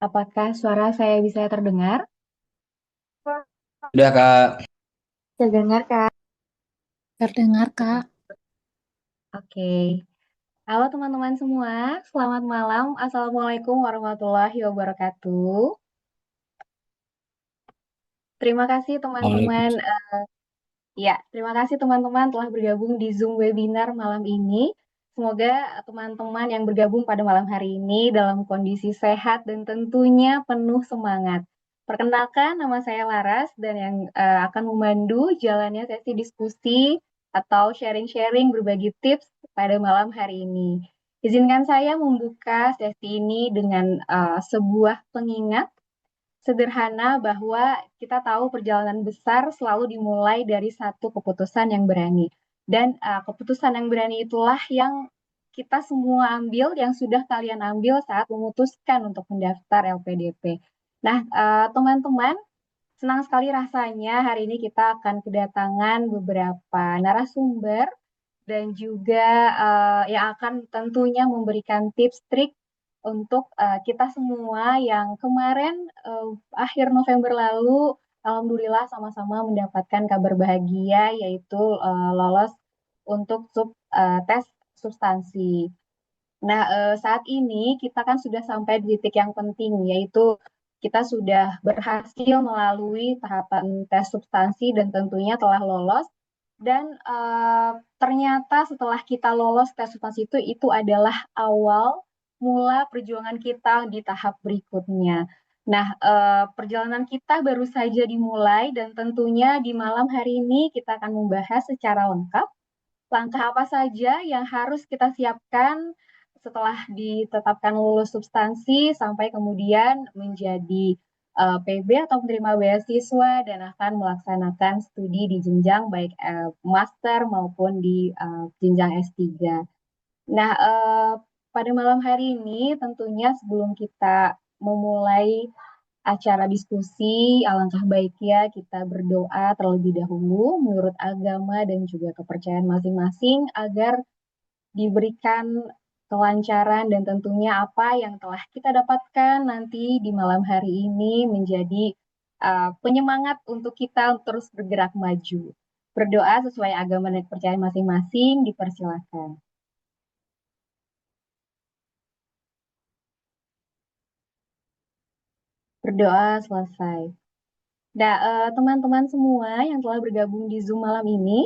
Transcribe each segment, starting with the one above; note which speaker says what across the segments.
Speaker 1: Apakah suara saya bisa terdengar?
Speaker 2: Udah Kak,
Speaker 1: Terdengar, Kak.
Speaker 3: Terdengar, Kak.
Speaker 1: Oke. Halo teman-teman semua, selamat malam. Assalamualaikum warahmatullahi wabarakatuh. Terima kasih teman-teman.
Speaker 2: Waalaikumsalam.
Speaker 1: Ya, terima kasih teman-teman telah bergabung di Zoom webinar malam ini. Semoga teman-teman yang bergabung pada malam hari ini dalam kondisi sehat dan tentunya penuh semangat. Perkenalkan, nama saya Laras dan yang akan memandu jalannya sesi diskusi atau sharing-sharing berbagi tips pada malam hari ini. Izinkan saya membuka sesi ini dengan sebuah pengingat sederhana bahwa kita tahu perjalanan besar selalu dimulai dari satu keputusan yang berani. Dan keputusan yang berani itulah yang kita semua ambil, yang sudah kalian ambil saat memutuskan untuk mendaftar LPDP. Nah, teman-teman, senang sekali rasanya hari ini kita akan kedatangan beberapa narasumber dan juga yang akan tentunya memberikan tips trik untuk kita semua yang kemarin eh, akhir November lalu alhamdulillah sama-sama mendapatkan kabar bahagia yaitu lolos untuk tes substansi. Nah, saat ini kita kan sudah sampai di titik yang penting, yaitu kita sudah berhasil melalui tahapan tes substansi dan tentunya telah lolos. Dan ternyata setelah kita lolos tes substansi itu adalah awal mula perjuangan kita di tahap berikutnya. Nah, perjalanan kita baru saja dimulai dan tentunya di malam hari ini kita akan membahas secara lengkap langkah apa saja yang harus kita siapkan setelah ditetapkan lulus substansi sampai kemudian menjadi PB atau penerima beasiswa dan akan melaksanakan studi di jenjang baik master maupun di jenjang S3. Nah, pada malam hari ini tentunya sebelum kita memulai acara diskusi, alangkah baiknya kita berdoa terlebih dahulu menurut agama dan juga kepercayaan masing-masing agar diberikan kelancaran dan tentunya apa yang telah kita dapatkan nanti di malam hari ini menjadi penyemangat untuk kita terus bergerak maju. Berdoa sesuai agama dan kepercayaan masing-masing, dipersilakan. Berdoa selesai. Nah, teman-teman semua yang telah bergabung di Zoom malam ini,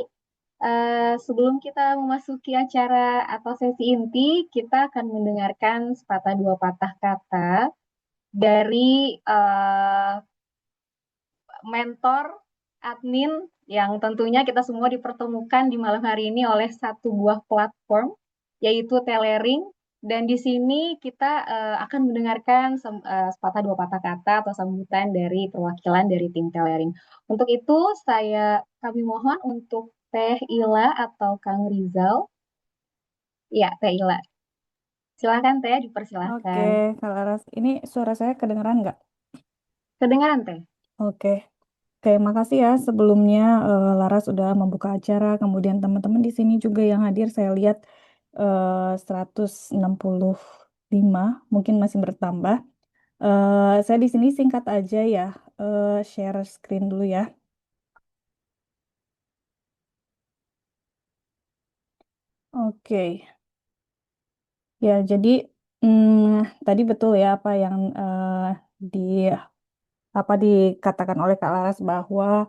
Speaker 1: sebelum kita memasuki acara atau sesi inti, kita akan mendengarkan sepatah dua patah kata dari mentor, admin, yang tentunya kita semua dipertemukan di malam hari ini oleh satu buah platform, yaitu Telering. Dan di sini kita akan mendengarkan sepatah dua patah kata atau sambutan dari perwakilan dari tim Telering. Untuk itu, kami mohon untuk Teh Ila atau Kang Rizal. Ya, Teh Ila. Silakan Teh,
Speaker 3: Oke,
Speaker 1: dipersilahkan.
Speaker 3: Kak Laras. Ini suara saya kedengeran nggak?
Speaker 1: Kedengaran Teh?
Speaker 3: Oke. Oke, makasih ya sebelumnya Laras sudah membuka acara. Kemudian teman-teman di sini juga yang hadir saya lihat 165, mungkin masih bertambah. Saya di sini singkat aja ya, share screen dulu ya. Oke, ya jadi tadi betul ya apa yang di apa dikatakan oleh Kak Laras bahwa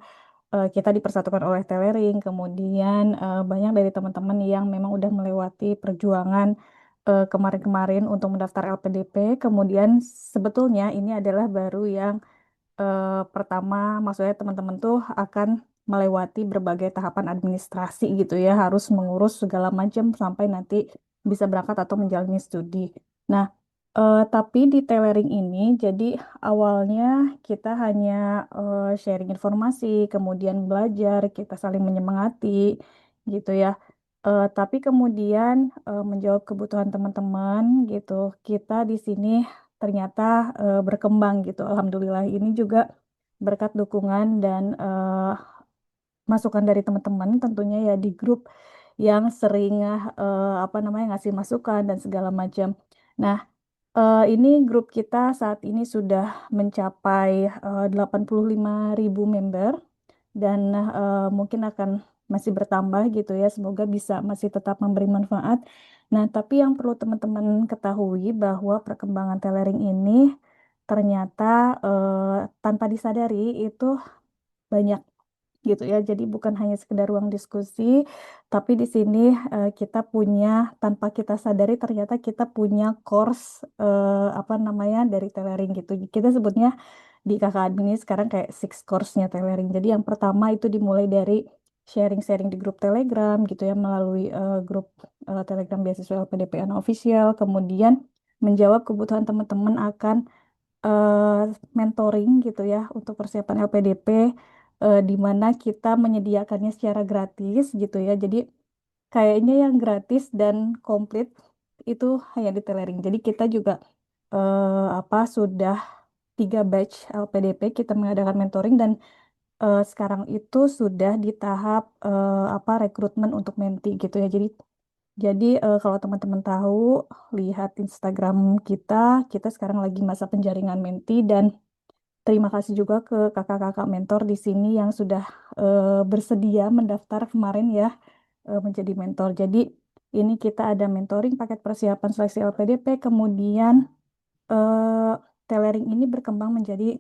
Speaker 3: kita dipersatukan oleh Telering, kemudian banyak dari teman-teman yang memang udah melewati perjuangan kemarin-kemarin untuk mendaftar LPDP, kemudian sebetulnya ini adalah baru yang pertama, maksudnya teman-teman tuh akan melewati berbagai tahapan administrasi gitu ya, harus mengurus segala macam sampai nanti bisa berangkat atau menjalani studi. Nah, tapi di Telering ini, jadi awalnya kita hanya sharing informasi, kemudian belajar, kita saling menyemangati gitu ya. Tapi kemudian menjawab kebutuhan teman-teman gitu, kita di sini ternyata berkembang gitu. Alhamdulillah ini juga berkat dukungan dan masukan dari teman-teman tentunya ya di grup yang sering apa namanya ngasih masukan dan segala macam. Nah, Ini grup kita saat ini sudah mencapai 85.000 member dan mungkin akan masih bertambah gitu ya. Semoga bisa masih tetap memberi manfaat. Nah, tapi yang perlu teman-teman ketahui bahwa perkembangan tailoring ini ternyata tanpa disadari itu banyak gitu ya. Jadi bukan hanya sekedar ruang diskusi, tapi di sini kita punya tanpa kita sadari ternyata kita punya course apa namanya dari tailoring gitu. Kita sebutnya di kakak admin ini sekarang kayak six course-nya tailoring. Jadi yang pertama itu dimulai dari sharing-sharing di grup Telegram gitu ya melalui grup Telegram beasiswa LPDP Official, kemudian menjawab kebutuhan teman-teman akan eh, mentoring gitu ya untuk persiapan LPDP di mana kita menyediakannya secara gratis gitu ya. Jadi kayaknya yang gratis dan komplit itu hanya di Telering. Jadi kita juga apa sudah 3 batch LPDP kita mengadakan mentoring dan sekarang itu sudah di tahap apa rekrutmen untuk menti gitu ya. Jadi kalau teman-teman tahu lihat Instagram kita, kita sekarang lagi masa penjaringan menti dan terima kasih juga ke kakak-kakak mentor di sini yang sudah bersedia mendaftar kemarin ya menjadi mentor. Jadi ini kita ada mentoring paket persiapan seleksi LPDP, kemudian eh, tailoring ini berkembang menjadi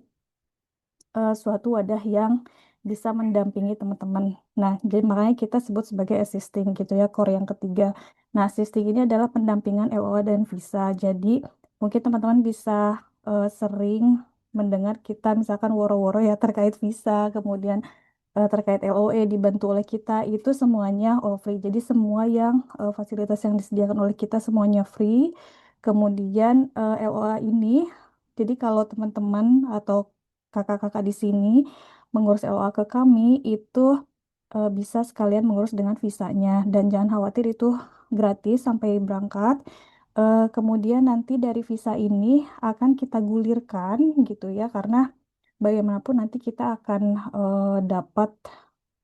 Speaker 3: suatu wadah yang bisa mendampingi teman-teman. Nah, jadi makanya kita sebut sebagai assisting gitu ya, core yang ketiga. Nah, assisting ini adalah pendampingan LOA dan visa. Jadi mungkin teman-teman bisa sering mendengar kita misalkan woro-woro ya terkait visa, kemudian terkait LOE dibantu oleh kita itu semuanya all free. Jadi semua yang fasilitas yang disediakan oleh kita semuanya free. Kemudian LOA ini, jadi kalau teman-teman atau kakak-kakak di sini mengurus LOA ke kami itu bisa sekalian mengurus dengan visanya dan jangan khawatir itu gratis sampai berangkat. Kemudian nanti dari visa ini akan kita gulirkan gitu ya karena bagaimanapun nanti kita akan dapat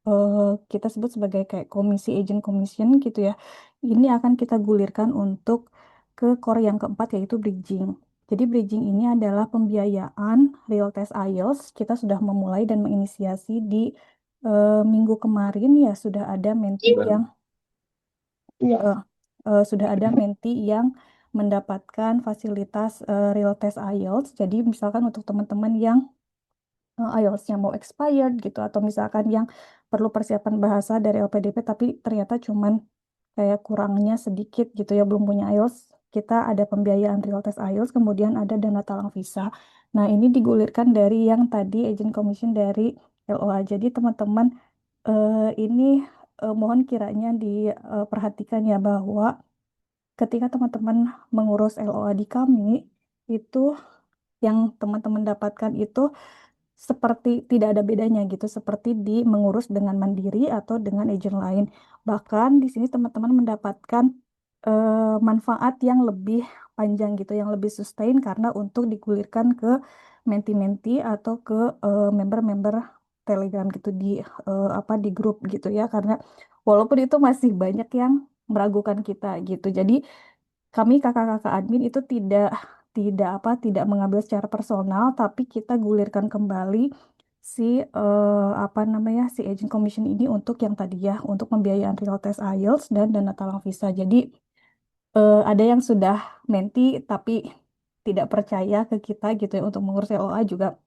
Speaker 3: eh, kita sebut sebagai kayak komisi agent commission gitu ya. Ini akan kita gulirkan untuk ke core yang keempat yaitu bridging. Jadi bridging ini adalah pembiayaan real test IELTS. Kita sudah memulai dan menginisiasi di minggu kemarin ya sudah ada menti yang eh, sudah ada menti yang mendapatkan fasilitas real test IELTS. Jadi misalkan untuk teman-teman yang IELTS-nya mau expired gitu atau misalkan yang perlu persiapan bahasa dari LPDP tapi ternyata cuman kayak kurangnya sedikit gitu ya belum punya IELTS kita ada pembiayaan real test IELTS kemudian ada dana talang visa. Nah ini digulirkan dari yang tadi agent commission dari LOA. Jadi teman-teman ini mohon kiranya diperhatikan ya bahwa ketika teman-teman mengurus LOA di kami itu yang teman-teman dapatkan itu seperti tidak ada bedanya gitu, seperti di mengurus dengan mandiri atau dengan agent lain. Bahkan di sini teman-teman mendapatkan manfaat yang lebih panjang gitu, yang lebih sustain karena untuk digulirkan ke menti-menti atau ke member-member Telegram gitu di apa di grup gitu ya, karena walaupun itu masih banyak yang meragukan kita gitu. Jadi kami kakak-kakak admin itu tidak apa tidak mengambil secara personal tapi kita gulirkan kembali si apa namanya si agent commission ini untuk yang tadi ya untuk pembiayaan real test IELTS dan dana talang visa. Jadi ada yang sudah menti tapi tidak percaya ke kita gitu ya untuk mengurus LOA juga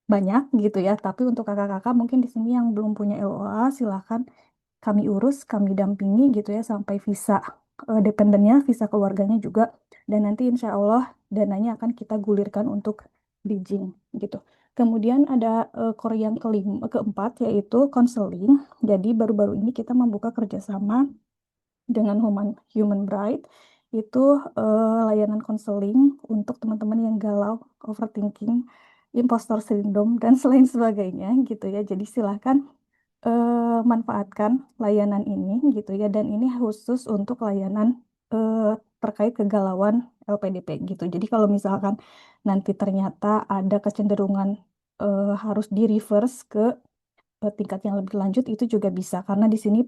Speaker 3: banyak gitu ya. Tapi untuk kakak-kakak mungkin di sini yang belum punya LOA silahkan kami urus, kami dampingi gitu ya sampai visa dependennya, visa keluarganya juga. Dan nanti insya Allah dananya akan kita gulirkan untuk bridging gitu. Kemudian ada core yang keempat yaitu konseling. Jadi baru-baru ini kita membuka kerjasama dengan Human Bright itu layanan konseling untuk teman-teman yang galau, overthinking, imposter syndrome dan selain sebagainya gitu ya. Jadi silahkan manfaatkan layanan ini gitu ya dan ini khusus untuk layanan eh, terkait kegalauan LPDP gitu. Jadi kalau misalkan nanti ternyata ada kecenderungan harus di reverse ke tingkat yang lebih lanjut itu juga bisa karena di sini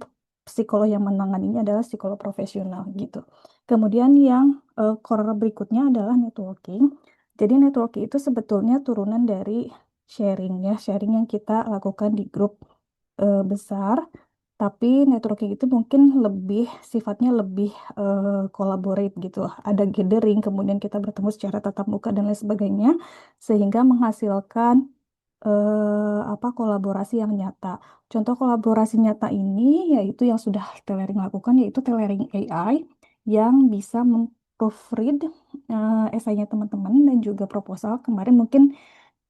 Speaker 3: psikolog yang menanganinya adalah psikolog profesional gitu. Kemudian yang core berikutnya adalah networking. Jadi networking itu sebetulnya turunan dari sharing ya, sharing yang kita lakukan di grup besar. Tapi networking itu mungkin lebih sifatnya lebih collaborate gitu. Ada gathering, kemudian kita bertemu secara tatap muka dan lain sebagainya, sehingga menghasilkan apa kolaborasi yang nyata. Contoh kolaborasi nyata ini yaitu yang sudah Telering lakukan yaitu Telering AI yang bisa memproofread esainya teman-teman dan juga proposal. Kemarin mungkin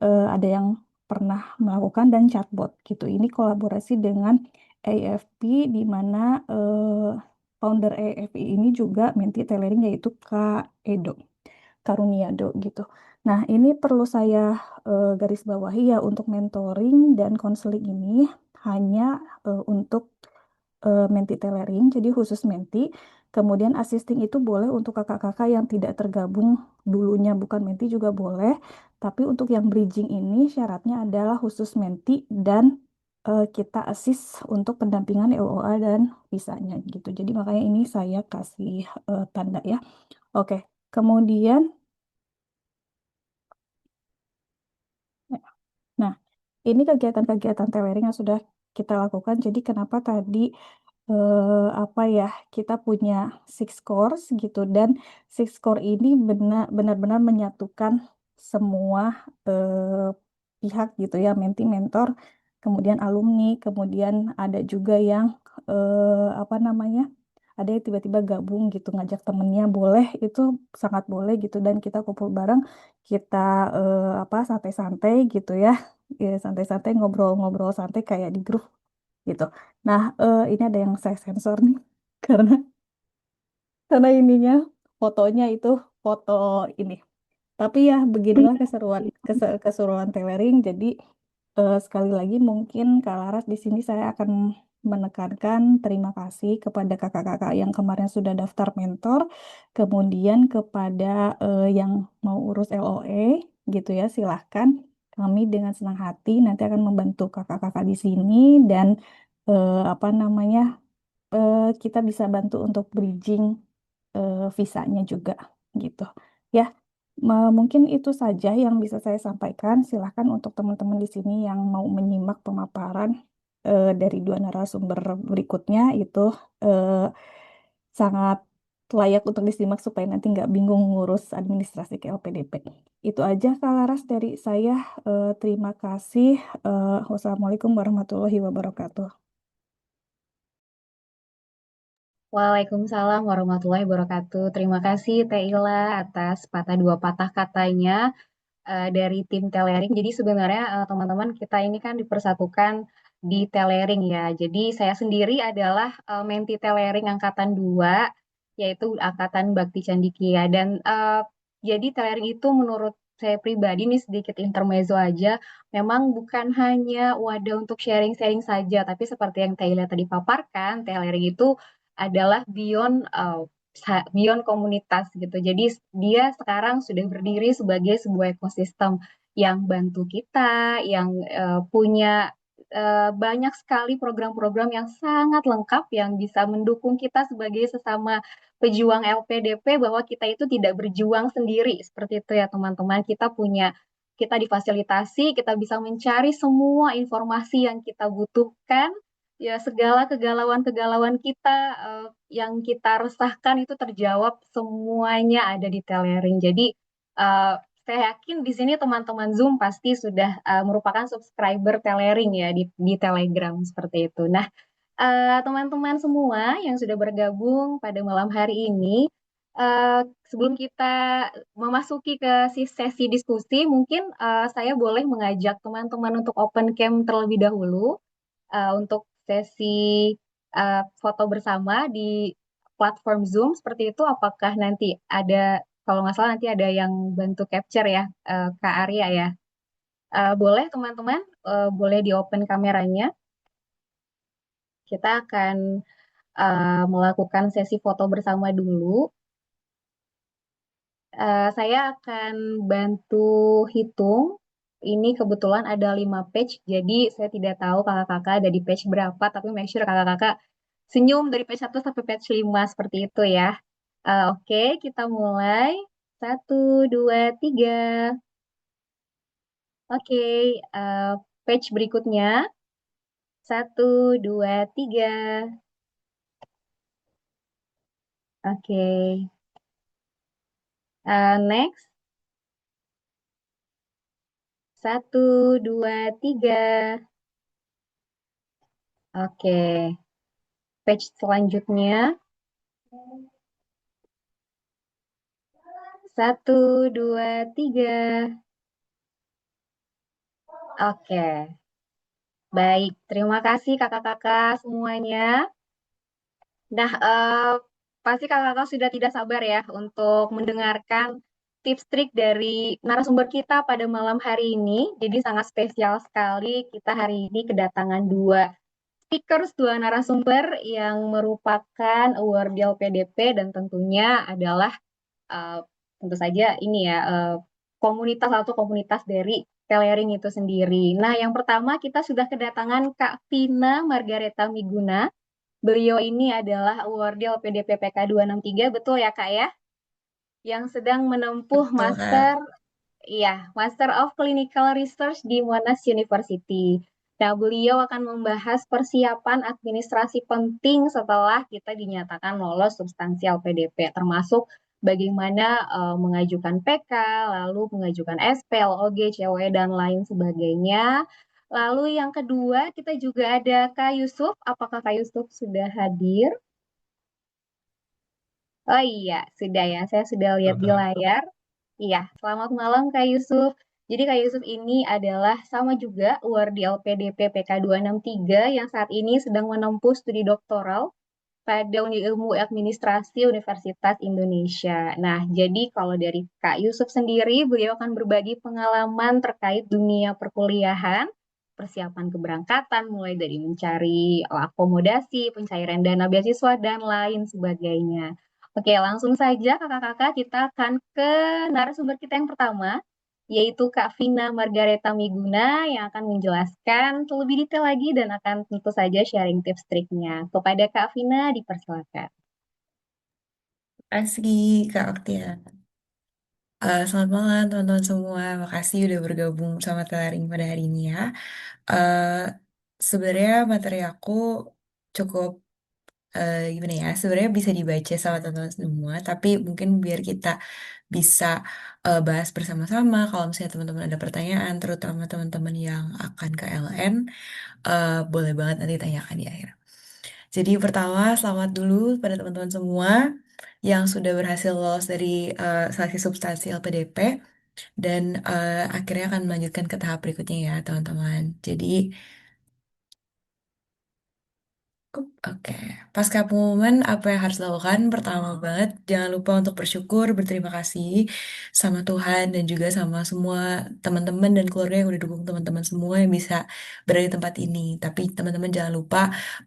Speaker 3: ada yang pernah melakukan dan chatbot gitu. Ini kolaborasi dengan AFP di mana founder AFP ini juga menti Telering yaitu Kak Edo. Karuniado gitu. Nah, ini perlu saya garis bawahi ya untuk mentoring dan konseling ini hanya untuk menti tailoring, jadi khusus menti. Kemudian assisting itu boleh untuk kakak-kakak yang tidak tergabung dulunya bukan menti juga boleh. Tapi untuk yang bridging ini syaratnya adalah khusus menti dan kita assist untuk pendampingan LOA dan visanya gitu. Jadi makanya ini saya kasih tanda ya. Oke, kemudian nah, ini kegiatan-kegiatan tailoring yang sudah kita lakukan. Jadi kenapa tadi apa ya kita punya six course gitu dan six core ini benar-benar menyatukan semua pihak gitu ya, menti, mentor, kemudian alumni, kemudian ada juga yang apa namanya? Ada yang tiba-tiba gabung gitu ngajak temennya boleh itu sangat boleh gitu dan kita kumpul bareng kita apa santai-santai gitu ya. Ya, santai-santai ngobrol-ngobrol santai kayak di grup gitu. Nah, ini ada yang saya sensor nih karena ininya fotonya itu foto ini. Tapi ya beginilah keseruan tailoring. Jadi sekali lagi mungkin Kak Laras di sini saya akan menekankan terima kasih kepada kakak-kakak yang kemarin sudah daftar mentor, kemudian kepada yang mau urus LOE gitu ya silahkan. Kami dengan senang hati nanti akan membantu kakak-kakak di sini dan apa namanya kita bisa bantu untuk bridging visanya juga gitu. Ya, mungkin itu saja yang bisa saya sampaikan. Silahkan untuk teman-teman di sini yang mau menyimak pemaparan dari dua narasumber berikutnya itu eh, sangat layak untuk disimak supaya nanti nggak bingung ngurus administrasi ke LPDP. Itu aja Kak Laras dari saya. Terima kasih. Wassalamualaikum warahmatullahi wabarakatuh.
Speaker 1: Waalaikumsalam warahmatullahi wabarakatuh. Terima kasih Teh Ila atas patah dua patah katanya dari tim Telering. Jadi sebenarnya teman-teman kita ini kan dipersatukan di Telering ya. Jadi saya sendiri adalah menti Telering angkatan 2, yaitu angkatan Bakti Candikia. Dan jadi Telering itu menurut saya pribadi nih sedikit intermezzo aja, memang bukan hanya wadah untuk sharing-sharing saja, tapi seperti yang Taylor tadi paparkan, Telering itu adalah beyond komunitas gitu. Jadi dia sekarang sudah berdiri sebagai sebuah ekosistem yang bantu kita, yang punya banyak sekali program-program yang sangat lengkap yang bisa mendukung kita sebagai sesama pejuang LPDP bahwa kita itu tidak berjuang sendiri seperti itu ya teman-teman. Kita difasilitasi, kita bisa mencari semua informasi yang kita butuhkan. Ya, segala kegalauan-kegalauan kita yang kita resahkan itu terjawab semuanya ada di Telering. Jadi eh, saya yakin di sini teman-teman Zoom pasti sudah merupakan subscriber Telering ya di Telegram seperti itu. Nah, teman-teman semua yang sudah bergabung pada malam hari ini, sebelum kita memasuki ke sesi diskusi, mungkin saya boleh mengajak teman-teman untuk open cam terlebih dahulu untuk sesi foto bersama di platform Zoom seperti itu. Apakah nanti ada, kalau nggak salah nanti ada yang bantu capture ya, Kak Arya ya. Boleh teman-teman, boleh di open kameranya. Kita akan melakukan sesi foto bersama dulu. Saya akan bantu hitung. Ini kebetulan ada 5 page, jadi saya tidak tahu kakak-kakak ada di page berapa, tapi make sure kakak-kakak senyum dari page 1 sampai page 5 seperti itu ya. Oke, kita mulai. Satu, dua, tiga. Oke, eh, page berikutnya. Satu, dua, tiga. Oke, next. Satu, dua, tiga. Oke, page selanjutnya. Satu, dua, tiga. Oke, baik. Terima kasih kakak-kakak semuanya. Nah, pasti kakak-kakak sudah tidak sabar ya untuk mendengarkan tips trik dari narasumber kita pada malam hari ini. Jadi sangat spesial sekali kita hari ini kedatangan dua speakers, dua narasumber yang merupakan awardee PDP dan tentunya adalah eh, tentu saja ini ya komunitas atau komunitas dari Telering itu sendiri. Nah, yang pertama kita sudah kedatangan Kak Vina Margareta Miguna. Beliau ini adalah awardee LPDP PK 263, betul ya Kak ya? Yang sedang menempuh
Speaker 2: Betul,
Speaker 1: Master,
Speaker 2: Kak.
Speaker 1: iya, Master of Clinical Research di Monash University. Nah, beliau akan membahas persiapan administrasi penting setelah kita dinyatakan lolos substansial PDP, termasuk bagaimana mengajukan PK, lalu mengajukan SP, LOG, CW, dan lain sebagainya. Lalu yang kedua, kita juga ada Kak Yusuf. Apakah Kak Yusuf sudah hadir? Oh iya, sudah ya. Saya sudah lihat di layar. Iya, selamat malam Kak Yusuf. Jadi Kak Yusuf ini adalah sama juga awardee LPDP PK 263 yang saat ini sedang menempuh studi doktoral pada Ilmu Administrasi Universitas Indonesia. Nah, jadi kalau dari Kak Yusuf sendiri, beliau akan berbagi pengalaman terkait dunia perkuliahan, persiapan keberangkatan, mulai dari mencari akomodasi, pencairan dana beasiswa, dan lain sebagainya. Oke, langsung saja kakak-kakak kita akan ke narasumber kita yang pertama, yaitu Kak Vina Margareta Miguna yang akan menjelaskan lebih detail lagi dan akan tentu saja sharing tips triknya. Kepada Kak Vina, dipersilakan.
Speaker 2: Asik, Kak Oktia. Selamat malam, teman-teman semua. Makasih udah bergabung sama Telaring pada hari ini ya. Eh, Sebenarnya materi aku cukup, gimana ya, sebenarnya bisa dibaca sama teman-teman semua, tapi mungkin biar kita bisa bahas bersama-sama. Kalau misalnya teman-teman ada pertanyaan, terutama teman-teman yang akan ke LN, boleh banget nanti tanyakan di akhir. Jadi pertama, selamat dulu pada teman-teman semua yang sudah berhasil lolos dari seleksi substansi LPDP dan akhirnya akan melanjutkan ke tahap berikutnya ya teman-teman. Jadi oke, pasca pengumuman apa yang harus dilakukan? Pertama banget, jangan lupa untuk bersyukur, berterima kasih sama Tuhan dan juga sama semua teman-teman dan keluarga yang udah dukung teman-teman semua yang bisa berada di tempat ini. Tapi teman-teman jangan lupa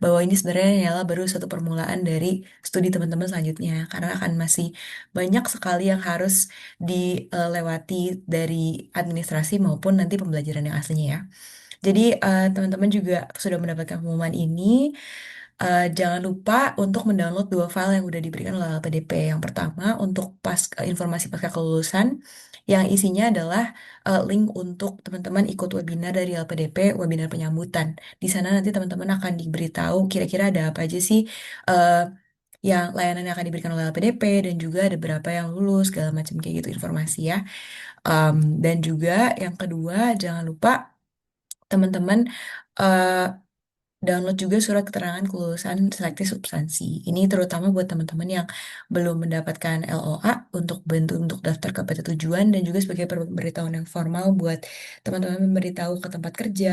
Speaker 2: bahwa ini sebenarnya adalah baru satu permulaan dari studi teman-teman selanjutnya, karena akan masih banyak sekali yang harus dilewati dari administrasi maupun nanti pembelajaran yang aslinya ya. Jadi teman-teman juga sudah mendapatkan pengumuman ini. Jangan lupa untuk mendownload dua file yang udah diberikan oleh LPDP. Yang pertama untuk informasi pasca kelulusan yang isinya adalah link untuk teman-teman ikut webinar dari LPDP, webinar penyambutan. Di sana nanti teman-teman akan diberitahu kira-kira ada apa aja sih eh, yang layanan yang akan diberikan oleh LPDP dan juga ada berapa yang lulus segala macam kayak gitu informasi ya. Dan juga yang kedua jangan lupa teman-teman eh, download juga surat keterangan kelulusan seleksi substansi. Ini terutama buat teman-teman yang belum mendapatkan LOA untuk bantu untuk daftar ke PT tujuan dan juga sebagai pemberitahuan yang formal buat teman-teman memberitahu ke tempat kerja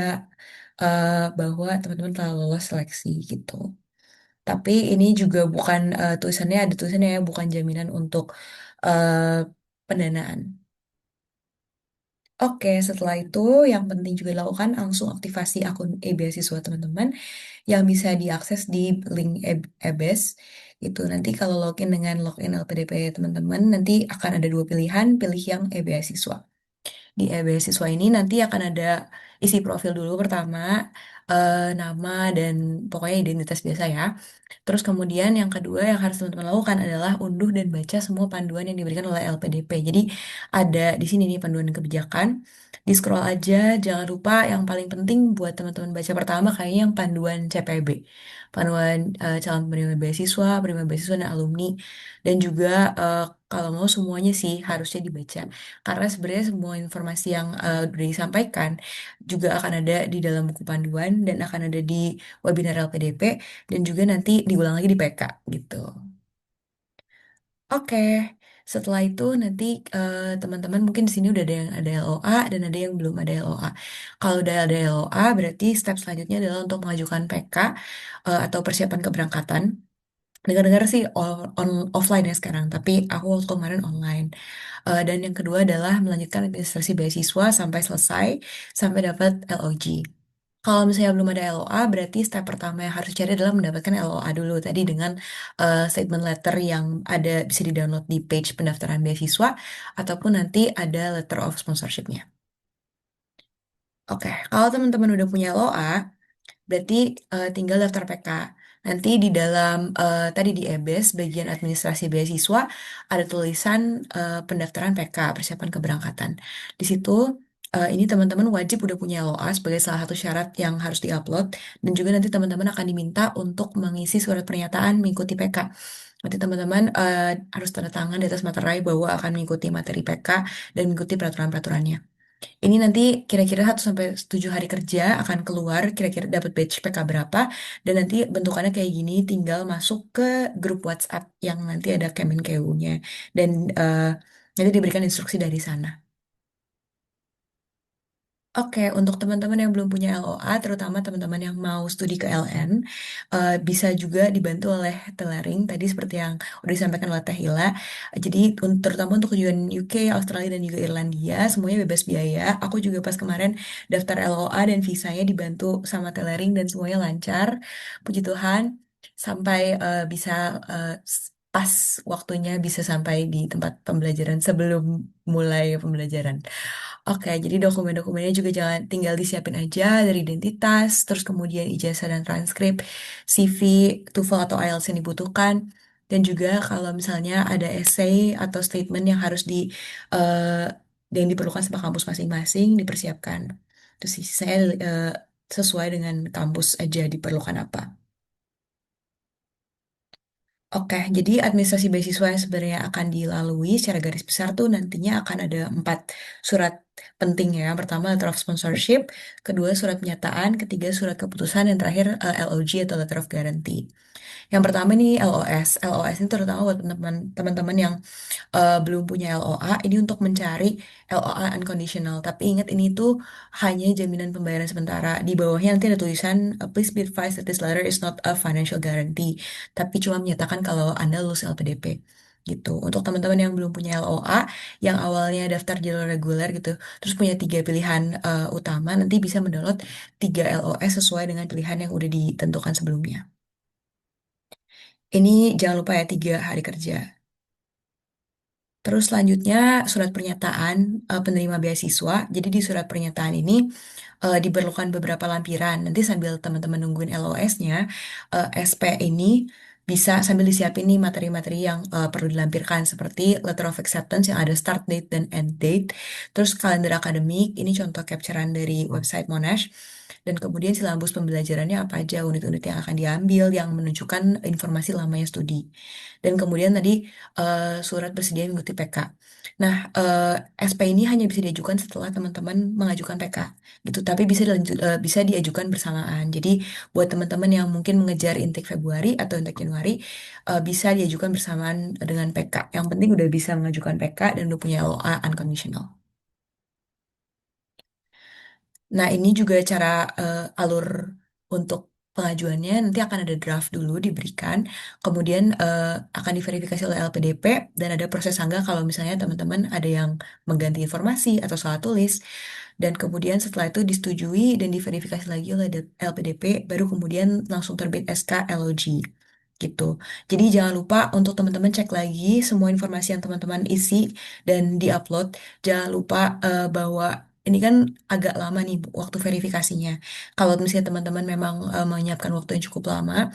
Speaker 2: bahwa teman-teman telah lolos seleksi gitu. Tapi ini juga bukan tulisannya ada tulisannya ya, bukan jaminan untuk eh, pendanaan. Oke, setelah itu yang penting juga dilakukan langsung aktivasi akun e-beasiswa teman-teman yang bisa diakses di link EBES. Itu nanti kalau login dengan login LPDP teman-teman, nanti akan ada dua pilihan, pilih yang e-beasiswa. Di e-beasiswa ini nanti akan ada isi profil dulu pertama, nama dan pokoknya identitas biasa ya. Terus kemudian yang kedua yang harus teman-teman lakukan adalah unduh dan baca semua panduan yang diberikan oleh LPDP. Jadi ada di sini nih panduan dan kebijakan. Di scroll aja, jangan lupa yang paling penting buat teman-teman baca pertama kayaknya yang panduan CPB. Panduan calon penerima beasiswa dan alumni. Dan juga kalau mau semuanya sih harusnya dibaca. Karena sebenarnya semua informasi yang udah disampaikan juga akan ada di dalam buku panduan dan akan ada di webinar LPDP dan juga nanti diulang lagi di PK gitu. Oke, setelah itu nanti teman-teman mungkin di sini udah ada yang ada LOA dan ada yang belum ada LOA. Kalau udah ada LOA, berarti step selanjutnya adalah untuk mengajukan PK atau persiapan keberangkatan. Dengar-dengar sih offline ya sekarang, tapi aku waktu kemarin online. Dan yang kedua adalah melanjutkan administrasi beasiswa sampai selesai, sampai dapat LOG. Kalau misalnya belum ada LOA, berarti step pertama yang harus cari adalah mendapatkan LOA dulu tadi dengan statement letter yang ada bisa di-download di page pendaftaran beasiswa ataupun nanti ada letter of sponsorship-nya. Oke, kalau teman-teman udah punya LOA, berarti tinggal daftar PK. Nanti di dalam tadi di EBES bagian administrasi beasiswa ada tulisan pendaftaran PK, persiapan keberangkatan. Di situ ini teman-teman wajib udah punya LOA sebagai salah satu syarat yang harus diupload dan juga nanti teman-teman akan diminta untuk mengisi surat pernyataan mengikuti PK. Nanti teman-teman harus tanda tangan di atas materai bahwa akan mengikuti materi PK dan mengikuti peraturan-peraturannya. Ini nanti kira-kira 1 sampai 7 hari kerja akan keluar kira-kira dapat batch PK berapa dan nanti bentukannya kayak gini tinggal masuk ke grup WhatsApp yang nanti ada Kemenkeu-nya dan nanti diberikan instruksi dari sana. Oke, untuk teman-teman yang belum punya LOA, terutama teman-teman yang mau studi ke LN, bisa juga dibantu oleh Telaring, tadi seperti yang udah disampaikan oleh Teh Ila. Jadi, terutama untuk tujuan UK, Australia, dan juga Irlandia, semuanya bebas biaya. Aku juga pas kemarin daftar LOA dan visanya dibantu sama Telaring dan semuanya lancar. Puji Tuhan, sampai bisa pas waktunya bisa sampai di tempat pembelajaran sebelum mulai pembelajaran. Oke, jadi dokumen-dokumennya juga jangan tinggal disiapin aja dari identitas, terus kemudian ijazah dan transkrip, CV, TOEFL atau IELTS yang dibutuhkan, dan juga kalau misalnya ada essay atau statement yang harus eh, yang diperlukan sama kampus masing-masing dipersiapkan. Terus sih saya sesuai dengan kampus aja diperlukan apa. Oke, jadi administrasi beasiswa yang sebenarnya akan dilalui secara garis besar tuh nantinya akan ada 4 surat penting ya. Yang pertama letter of sponsorship, kedua surat pernyataan, ketiga surat keputusan, dan terakhir LOG atau letter of guarantee. Yang pertama ini LOS. LOS ini terutama buat teman-teman yang belum punya LOA, ini untuk mencari LOA unconditional. Tapi ingat ini tuh hanya jaminan pembayaran sementara. Di bawahnya nanti ada tulisan, please be advised that this letter is not a financial guarantee. Tapi cuma menyatakan kalau Anda lulus LPDP. Gitu. Untuk teman-teman yang belum punya LOA, yang awalnya daftar jalur reguler gitu, terus punya 3 pilihan utama, nanti bisa mendownload 3 LOS sesuai dengan pilihan yang udah ditentukan sebelumnya. Ini jangan lupa ya 3 hari kerja. Terus selanjutnya surat pernyataan penerima beasiswa. Jadi di surat pernyataan ini diperlukan beberapa lampiran. Nanti sambil teman-teman nungguin LOS-nya, SP ini bisa sambil disiapin nih materi-materi yang perlu dilampirkan seperti letter of acceptance yang ada start date dan end date. Terus kalender akademik, ini contoh capturean dari website Monash. Dan kemudian silabus pembelajarannya apa aja, unit-unit yang akan diambil, yang menunjukkan informasi lamanya studi. Dan kemudian tadi surat bersedia mengikuti PK. Nah, SP ini hanya bisa diajukan setelah teman-teman mengajukan PK gitu, tapi bisa diajukan bersamaan. Jadi buat teman-teman yang mungkin mengejar intake Februari atau intake Januari, bisa diajukan bersamaan dengan PK. Yang penting udah bisa mengajukan PK dan udah punya LOA unconditional. Nah, ini juga cara alur untuk pengajuannya. Nanti akan ada draft dulu diberikan, kemudian akan diverifikasi oleh LPDP, dan ada proses sanggah kalau misalnya teman-teman ada yang mengganti informasi atau salah tulis. Dan kemudian setelah itu disetujui dan diverifikasi lagi oleh LPDP, baru kemudian langsung terbit SK LOG. Gitu. Jadi jangan lupa untuk teman-teman cek lagi semua informasi yang teman-teman isi dan diupload. Jangan lupa bahwa ini kan agak lama nih waktu verifikasinya. Kalau misalnya teman-teman memang menyiapkan waktu yang cukup lama,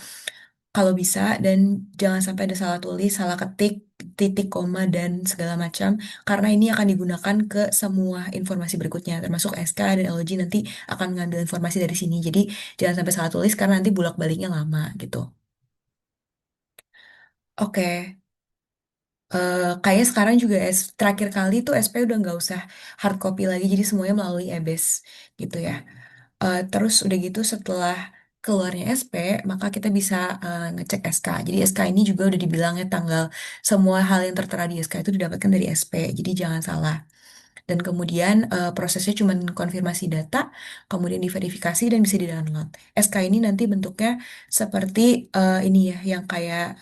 Speaker 2: kalau bisa dan jangan sampai ada salah tulis, salah ketik, titik, koma, dan segala macam, karena ini akan digunakan ke semua informasi berikutnya, termasuk SK dan LOG nanti akan mengambil informasi dari sini. Jadi jangan sampai salah tulis karena nanti bolak-baliknya lama gitu. Oke. Kayaknya sekarang juga terakhir kali tuh SP udah nggak usah hard copy lagi, jadi semuanya melalui EBS gitu ya. Terus udah gitu setelah keluarnya SP, maka kita bisa ngecek SK. Jadi SK ini juga udah dibilangnya tanggal semua hal yang tertera di SK itu didapatkan dari SP. Jadi jangan salah. Dan kemudian prosesnya cuma konfirmasi data, kemudian diverifikasi dan bisa di-download. SK ini nanti bentuknya seperti ini ya, yang kayak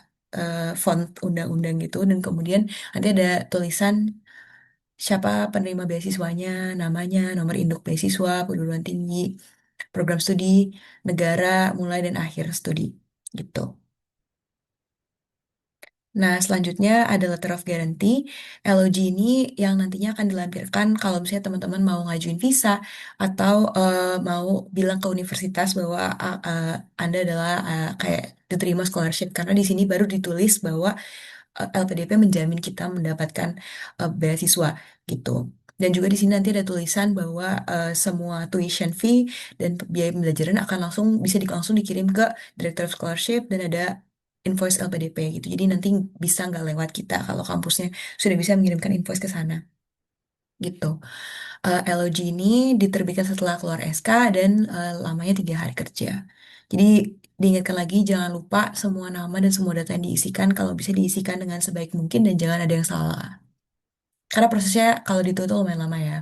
Speaker 2: font undang-undang gitu. Dan kemudian nanti ada tulisan siapa penerima beasiswanya, namanya, nomor induk beasiswa, perguruan tinggi, program studi, negara, mulai dan akhir studi gitu. Nah, selanjutnya ada letter of guarantee. LOG ini yang nantinya akan dilampirkan kalau misalnya teman-teman mau ngajuin visa atau mau bilang ke universitas bahwa Anda adalah kayak diterima scholarship karena di sini baru ditulis bahwa LPDP menjamin kita mendapatkan beasiswa gitu. Dan juga di sini nanti ada tulisan bahwa semua tuition fee dan biaya pembelajaran akan langsung dikirim ke Director of Scholarship dan ada invoice LPDP gitu. Jadi nanti bisa nggak lewat kita kalau kampusnya sudah bisa mengirimkan invoice ke sana gitu. LOG ini diterbitkan setelah keluar SK dan lamanya 3 hari kerja. Jadi diingatkan lagi jangan lupa semua nama dan semua data yang diisikan kalau bisa diisikan dengan sebaik mungkin dan jangan ada yang salah. Karena prosesnya kalau ditutup lumayan lama ya.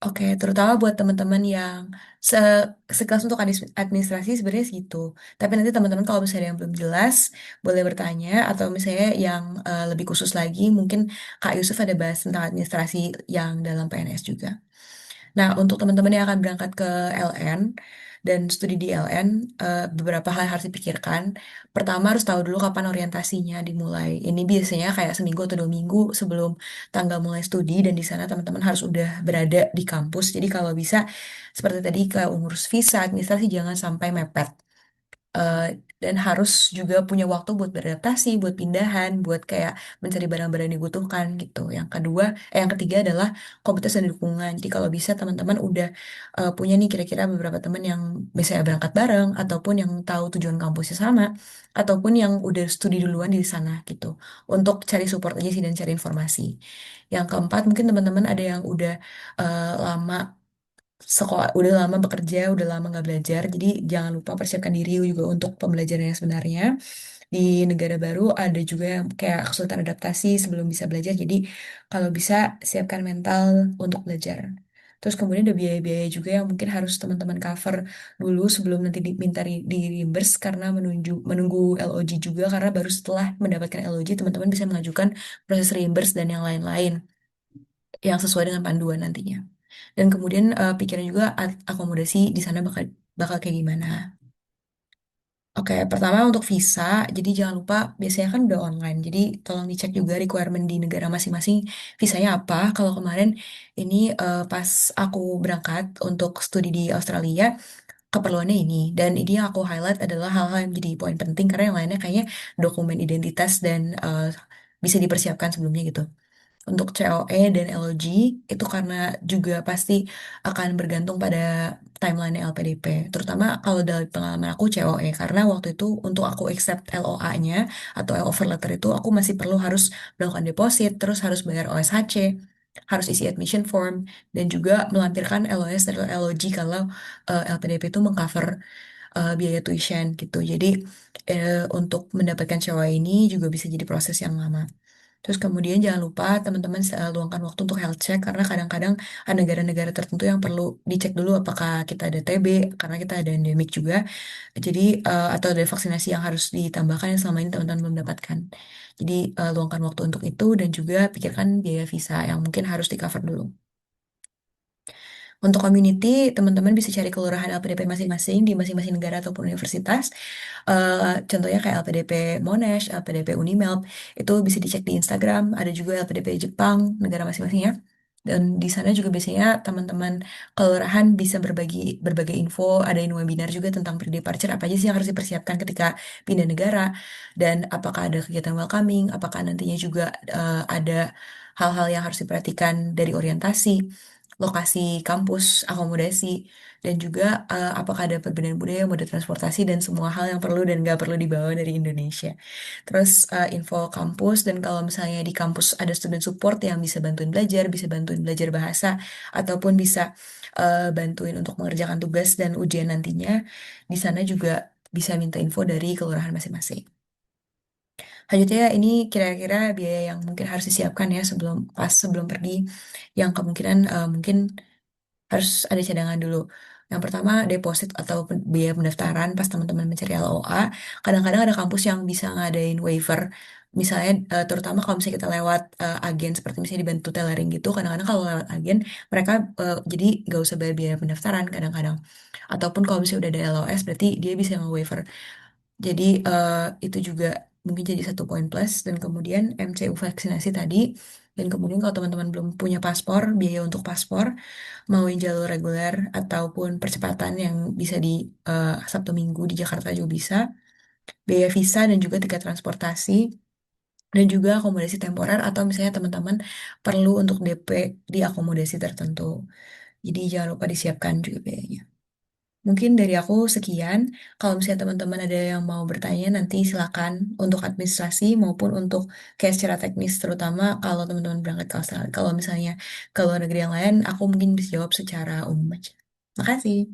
Speaker 2: Oke, terutama buat teman-teman yang se sekelas untuk administrasi sebenarnya segitu. Tapi nanti teman-teman kalau misalnya yang belum jelas, boleh bertanya atau misalnya yang lebih khusus lagi, mungkin Kak Yusuf ada bahas tentang administrasi yang dalam PNS juga. Nah, untuk teman-teman yang akan berangkat ke LN dan studi di LN, beberapa hal yang harus dipikirkan. Pertama, harus tahu dulu kapan orientasinya dimulai. Ini biasanya kayak seminggu atau 2 minggu sebelum tanggal mulai studi, dan di sana teman-teman harus udah berada di kampus. Jadi kalau bisa, seperti tadi, ke ngurus visa, administrasi, jangan sampai mepet. Eh, dan harus juga punya waktu buat beradaptasi, buat pindahan, buat kayak mencari barang-barang yang dibutuhkan gitu. Yang ketiga adalah komunitas dan dukungan. Jadi kalau bisa teman-teman udah punya nih kira-kira beberapa teman yang biasanya berangkat bareng, ataupun yang tahu tujuan kampusnya sama, ataupun yang udah studi duluan di sana gitu. Untuk cari support aja sih dan cari informasi. Yang keempat, mungkin teman-teman ada yang udah lama sekolah, udah lama bekerja, udah lama nggak belajar. Jadi jangan lupa persiapkan diri juga untuk pembelajaran yang sebenarnya. Di negara baru ada juga yang kayak kesulitan adaptasi sebelum bisa belajar. Jadi kalau bisa siapkan mental untuk belajar. Terus kemudian ada biaya-biaya juga yang mungkin harus teman-teman cover dulu sebelum nanti diminta di reimburse karena menunggu LOG juga, karena baru setelah mendapatkan LOG teman-teman bisa mengajukan proses reimburse dan yang lain-lain yang sesuai dengan panduan nantinya. Dan kemudian pikiran juga akomodasi di sana bakal bakal kayak gimana. Oke, pertama untuk visa, jadi jangan lupa biasanya kan udah online, jadi tolong dicek juga requirement di negara masing-masing visanya apa. Kalau kemarin ini pas aku berangkat untuk studi di Australia, keperluannya ini. Dan ini yang aku highlight adalah hal-hal yang menjadi poin penting karena yang lainnya kayaknya dokumen identitas dan bisa dipersiapkan sebelumnya gitu. Untuk COE dan LG itu karena juga pasti akan bergantung pada timeline LPDP. Terutama kalau dari pengalaman aku COE, karena waktu itu untuk aku accept LOA-nya atau offer letter itu aku masih perlu harus melakukan deposit, terus harus bayar OSHC, harus isi admission form, dan juga melampirkan LOS dan LOG kalau LPDP itu mengcover biaya tuition gitu. Jadi untuk mendapatkan COE ini juga bisa jadi proses yang lama. Terus kemudian jangan lupa teman-teman luangkan waktu untuk health check karena kadang-kadang ada negara-negara tertentu yang perlu dicek dulu apakah kita ada TB karena kita ada endemik juga. Jadi atau ada vaksinasi yang harus ditambahkan yang selama ini teman-teman belum dapatkan. Jadi luangkan waktu untuk itu dan juga pikirkan biaya visa yang mungkin harus di cover dulu. Untuk community, teman-teman bisa cari kelurahan LPDP masing-masing di masing-masing negara ataupun universitas. Contohnya kayak LPDP Monash, LPDP Unimelp, itu bisa dicek di Instagram. Ada juga LPDP Jepang, negara masing-masing ya. Dan di sana juga biasanya teman-teman kelurahan bisa berbagi berbagai info, adain webinar juga tentang pre-departure, apa aja sih yang harus dipersiapkan ketika pindah negara, dan apakah ada kegiatan welcoming, apakah nantinya juga ada hal-hal yang harus diperhatikan dari orientasi, lokasi kampus, akomodasi, dan juga apakah ada perbedaan budaya, mode transportasi, dan semua hal yang perlu dan nggak perlu dibawa dari Indonesia. Terus info kampus, dan kalau misalnya di kampus ada student support yang bisa bantuin belajar, bisa bantuin belajar bahasa, ataupun bisa bantuin untuk mengerjakan tugas dan ujian nantinya, di sana juga bisa minta info dari kelurahan masing-masing. Selanjutnya ini kira-kira biaya yang mungkin harus disiapkan ya sebelum pergi, yang kemungkinan mungkin harus ada cadangan dulu. Yang pertama, deposit atau biaya pendaftaran pas teman-teman mencari LOA. Kadang-kadang ada kampus yang bisa ngadain waiver. Misalnya, terutama kalau misalnya kita lewat agen, seperti misalnya dibantu tailoring gitu, kadang-kadang kalau lewat agen, mereka jadi nggak usah bayar biaya pendaftaran kadang-kadang. Ataupun kalau misalnya udah ada LOS, berarti dia bisa nge-waiver. Jadi itu juga mungkin jadi satu poin plus. Dan kemudian MCU vaksinasi tadi. Dan kemudian kalau teman-teman belum punya paspor, biaya untuk paspor, mauin jalur reguler ataupun percepatan yang bisa di Sabtu Minggu di Jakarta juga bisa, biaya visa dan juga tiket transportasi, dan juga akomodasi temporer atau misalnya teman-teman perlu untuk DP di akomodasi tertentu. Jadi jangan lupa disiapkan juga biayanya. Mungkin dari aku sekian. Kalau misalnya teman-teman ada yang mau bertanya, nanti silakan untuk administrasi maupun untuk kayak secara teknis, terutama kalau teman-teman berangkat ke Australia. Kalau misalnya ke luar negeri yang lain, aku mungkin bisa jawab secara umum aja. Makasih.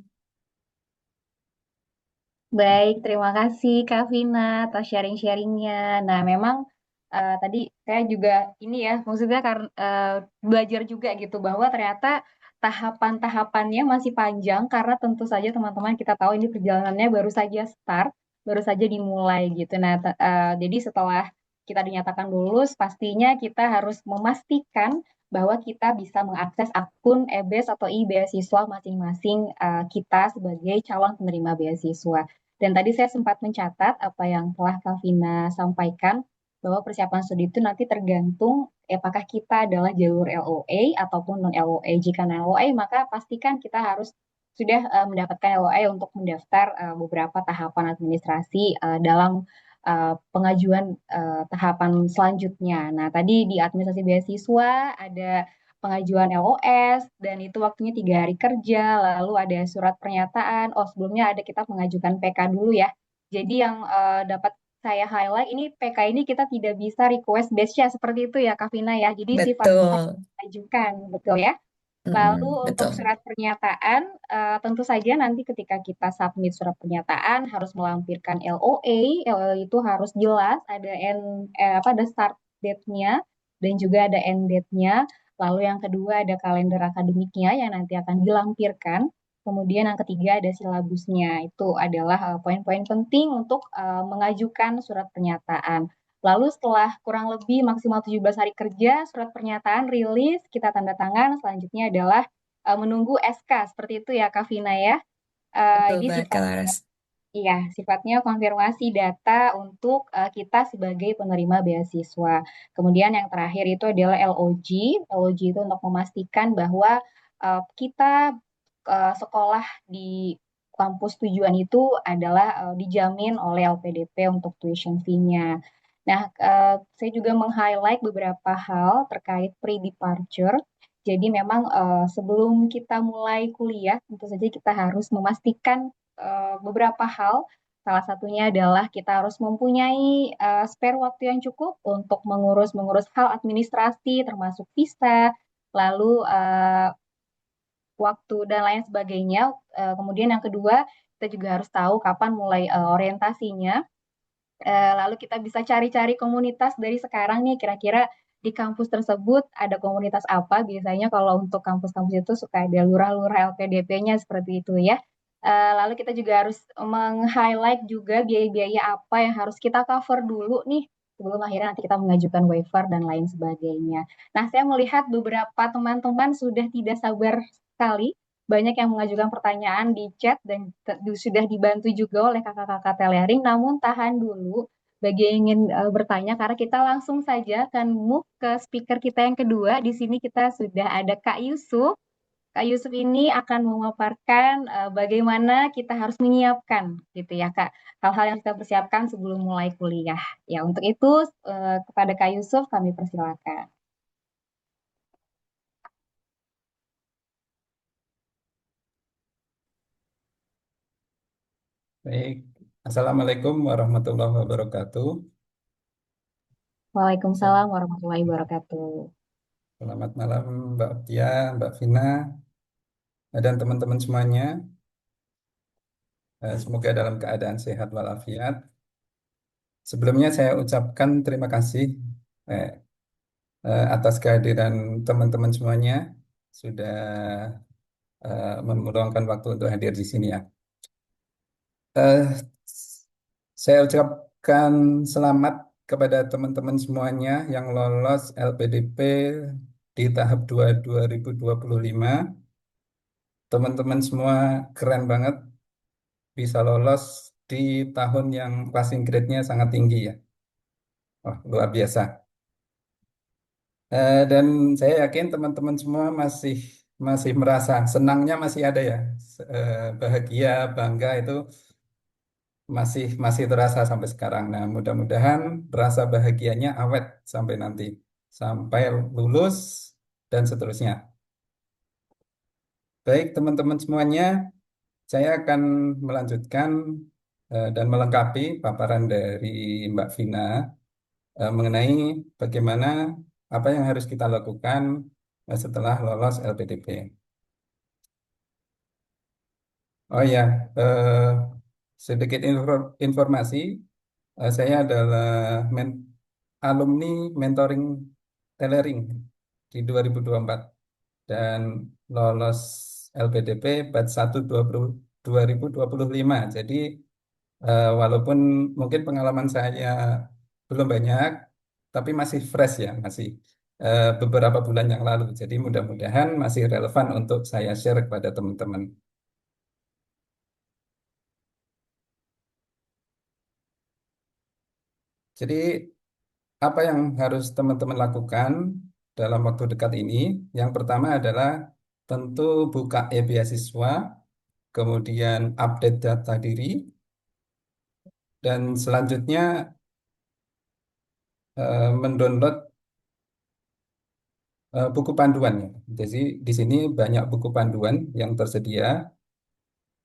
Speaker 1: Baik, terima kasih Kak Vina atas sharing-sharingnya. Nah, memang tadi saya juga ini ya, maksudnya karena belajar juga gitu bahwa ternyata tahapan-tahapannya masih panjang karena tentu saja teman-teman kita tahu ini perjalanannya baru saja start, baru saja dimulai gitu. Nah, jadi setelah kita dinyatakan lulus, pastinya kita harus memastikan bahwa kita bisa mengakses akun EBES atau e-beasiswa masing-masing kita sebagai calon penerima beasiswa. Dan tadi saya sempat mencatat apa yang telah Kavina sampaikan, bahwa persiapan studi itu nanti tergantung apakah kita adalah jalur LOA ataupun non LOA. Jika non LOA, maka pastikan kita harus sudah mendapatkan LOA untuk mendaftar beberapa tahapan administrasi dalam pengajuan tahapan selanjutnya. Nah, tadi di administrasi beasiswa ada pengajuan LOS dan itu waktunya 3 hari kerja, lalu ada surat pernyataan. Oh, sebelumnya ada kita mengajukan PK dulu ya. Jadi yang dapat saya highlight ini PK ini kita tidak bisa request batch-nya seperti itu ya Kak Vina ya. Jadi sifatnya
Speaker 2: Betul.
Speaker 1: ajukan, betul ya. Lalu
Speaker 2: Mm-mm,
Speaker 1: untuk
Speaker 2: betul.
Speaker 1: surat pernyataan, tentu saja nanti ketika kita submit surat pernyataan harus melampirkan LOA. LOA itu harus jelas, ada start date-nya dan juga ada end date-nya. Lalu yang kedua ada kalender akademiknya yang nanti akan dilampirkan. Kemudian yang ketiga ada silabusnya. Itu adalah poin-poin penting untuk mengajukan surat pernyataan. Lalu setelah kurang lebih maksimal 17 hari kerja, surat pernyataan rilis, kita tanda tangan, selanjutnya adalah menunggu SK, seperti itu ya Kak Vina ya.
Speaker 2: Betul
Speaker 1: Ini
Speaker 2: banget, Kak
Speaker 1: sifatnya,
Speaker 2: Laras.
Speaker 1: iya, sifatnya konfirmasi data untuk kita sebagai penerima beasiswa. Kemudian yang terakhir itu adalah LOG. LOG itu untuk memastikan bahwa kita sekolah di kampus tujuan itu adalah dijamin oleh LPDP untuk tuition fee-nya. Nah, saya juga meng-highlight beberapa hal terkait pre-departure. Jadi memang sebelum kita mulai kuliah, tentu saja kita harus memastikan beberapa hal. Salah satunya adalah kita harus mempunyai spare waktu yang cukup untuk mengurus-mengurus hal administrasi, termasuk visa, lalu waktu dan lain sebagainya. Kemudian yang kedua, kita juga harus tahu kapan mulai orientasinya. Lalu kita bisa cari-cari komunitas dari sekarang nih, kira-kira di kampus tersebut ada komunitas apa. Biasanya kalau untuk kampus-kampus itu suka ada lurah-lurah LPDP-nya seperti itu ya. Lalu kita juga harus meng-highlight juga biaya-biaya apa yang harus kita cover dulu nih sebelum akhirnya nanti kita mengajukan waiver dan lain sebagainya. Nah, saya melihat beberapa teman-teman sudah tidak sabar sekali, banyak yang mengajukan pertanyaan di chat dan sudah dibantu juga oleh kakak-kakak Telering. Namun tahan dulu, bagi yang ingin bertanya, karena kita langsung saja akan move ke speaker kita yang kedua. Di sini kita sudah ada Kak Yusuf. Kak Yusuf ini akan memaparkan bagaimana kita harus menyiapkan, gitu ya Kak, hal-hal yang kita persiapkan sebelum mulai kuliah. Ya, untuk itu kepada Kak Yusuf kami persilakan.
Speaker 4: Baik, Assalamualaikum warahmatullahi wabarakatuh.
Speaker 1: Waalaikumsalam warahmatullahi wabarakatuh.
Speaker 4: Selamat malam Mbak Tia, Mbak Vina, dan teman-teman semuanya. Semoga dalam keadaan sehat walafiat. Sebelumnya saya ucapkan terima kasih eh, atas kehadiran teman-teman semuanya sudah meluangkan waktu untuk hadir di sini ya. Eh, saya ucapkan selamat kepada teman-teman semuanya yang lolos LPDP di tahap 2 2025. Teman-teman semua keren banget bisa lolos di tahun yang passing grade-nya sangat tinggi ya. Wah, luar biasa. Dan saya yakin teman-teman semua masih masih merasa senangnya masih ada ya. Bahagia, bangga itu masih masih terasa sampai sekarang. Nah, mudah-mudahan rasa bahagianya awet sampai nanti, sampai lulus dan seterusnya. Baik, teman-teman semuanya, saya akan melanjutkan dan melengkapi paparan dari Mbak Vina mengenai bagaimana apa yang harus kita lakukan setelah lolos LPDP. Oh ya, sedikit informasi, saya adalah alumni mentoring tailoring di 2024 dan lolos LPDP batch 1 2025. Jadi walaupun mungkin pengalaman saya belum banyak, tapi masih fresh ya, masih beberapa bulan yang lalu. Jadi mudah-mudahan masih relevan untuk saya share kepada teman-teman. Jadi apa yang harus teman-teman lakukan dalam waktu dekat ini? Yang pertama adalah tentu buka e-beasiswa, kemudian update data diri, dan selanjutnya mendownload buku panduan ya. Jadi di sini banyak buku panduan yang tersedia.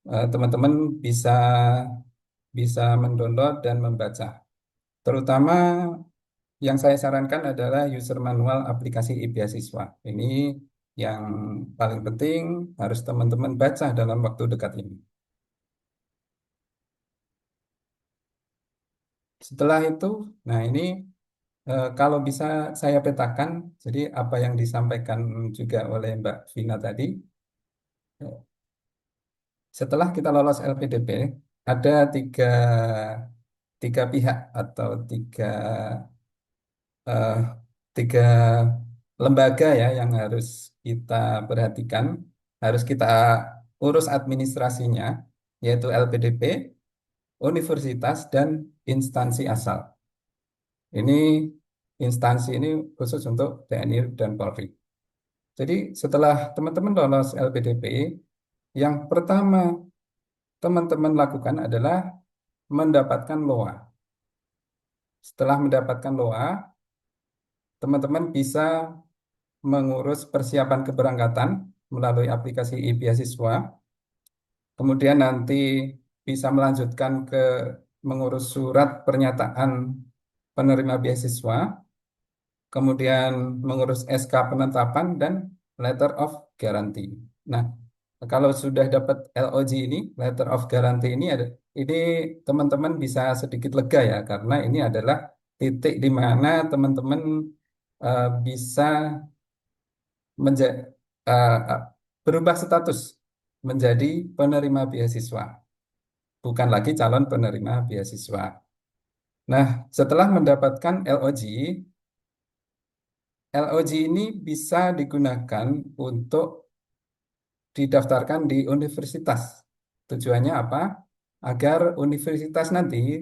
Speaker 4: Teman-teman bisa bisa mendownload dan membaca. Terutama yang saya sarankan adalah user manual aplikasi e-beasiswa. Ini yang paling penting harus teman-teman baca dalam waktu dekat ini. Setelah itu, nah ini kalau bisa saya petakan, jadi apa yang disampaikan juga oleh Mbak Vina tadi, setelah kita lolos LPDP, ada tiga pihak atau eh, tiga lembaga ya yang harus kita perhatikan, harus kita urus administrasinya, yaitu LPDP, universitas, dan instansi asal. Ini instansi ini khusus untuk TNI dan Polri. Jadi setelah teman-teman lolos LPDP, yang pertama teman-teman lakukan adalah mendapatkan LOA. Setelah mendapatkan LOA, teman-teman bisa mengurus persiapan keberangkatan melalui aplikasi e-beasiswa. Kemudian nanti bisa melanjutkan ke mengurus surat pernyataan penerima beasiswa, kemudian mengurus SK penetapan dan letter of guarantee. Nah, kalau sudah dapat LOG ini, letter of guarantee ini ada, ini teman-teman bisa sedikit lega ya, karena ini adalah titik di mana teman-teman bisa menja- berubah status menjadi penerima beasiswa, bukan lagi calon penerima beasiswa. Nah, setelah mendapatkan LOG, LOG ini bisa digunakan untuk didaftarkan di universitas. Tujuannya apa? Agar universitas nanti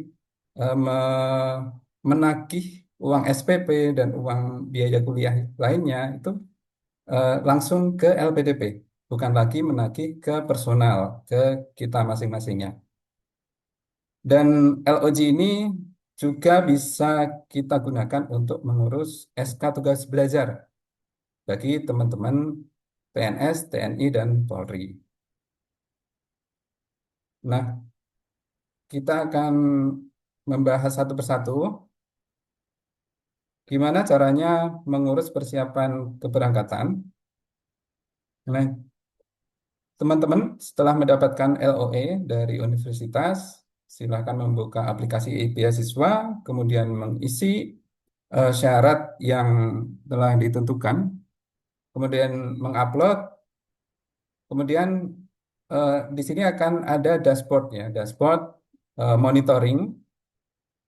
Speaker 4: menagih uang SPP dan uang biaya kuliah lainnya itu langsung ke LPDP, bukan lagi menagih ke personal, ke kita masing-masingnya. Dan LOG ini juga bisa kita gunakan untuk mengurus SK tugas belajar bagi teman-teman PNS, TNI, dan Polri. Nah, kita akan membahas satu persatu gimana caranya mengurus persiapan keberangkatan. Nah, teman-teman setelah mendapatkan LOE dari universitas, silakan membuka aplikasi e-beasiswa, kemudian mengisi syarat yang telah ditentukan, kemudian mengupload, kemudian di sini akan ada dashboard ya, dashboard monitoring.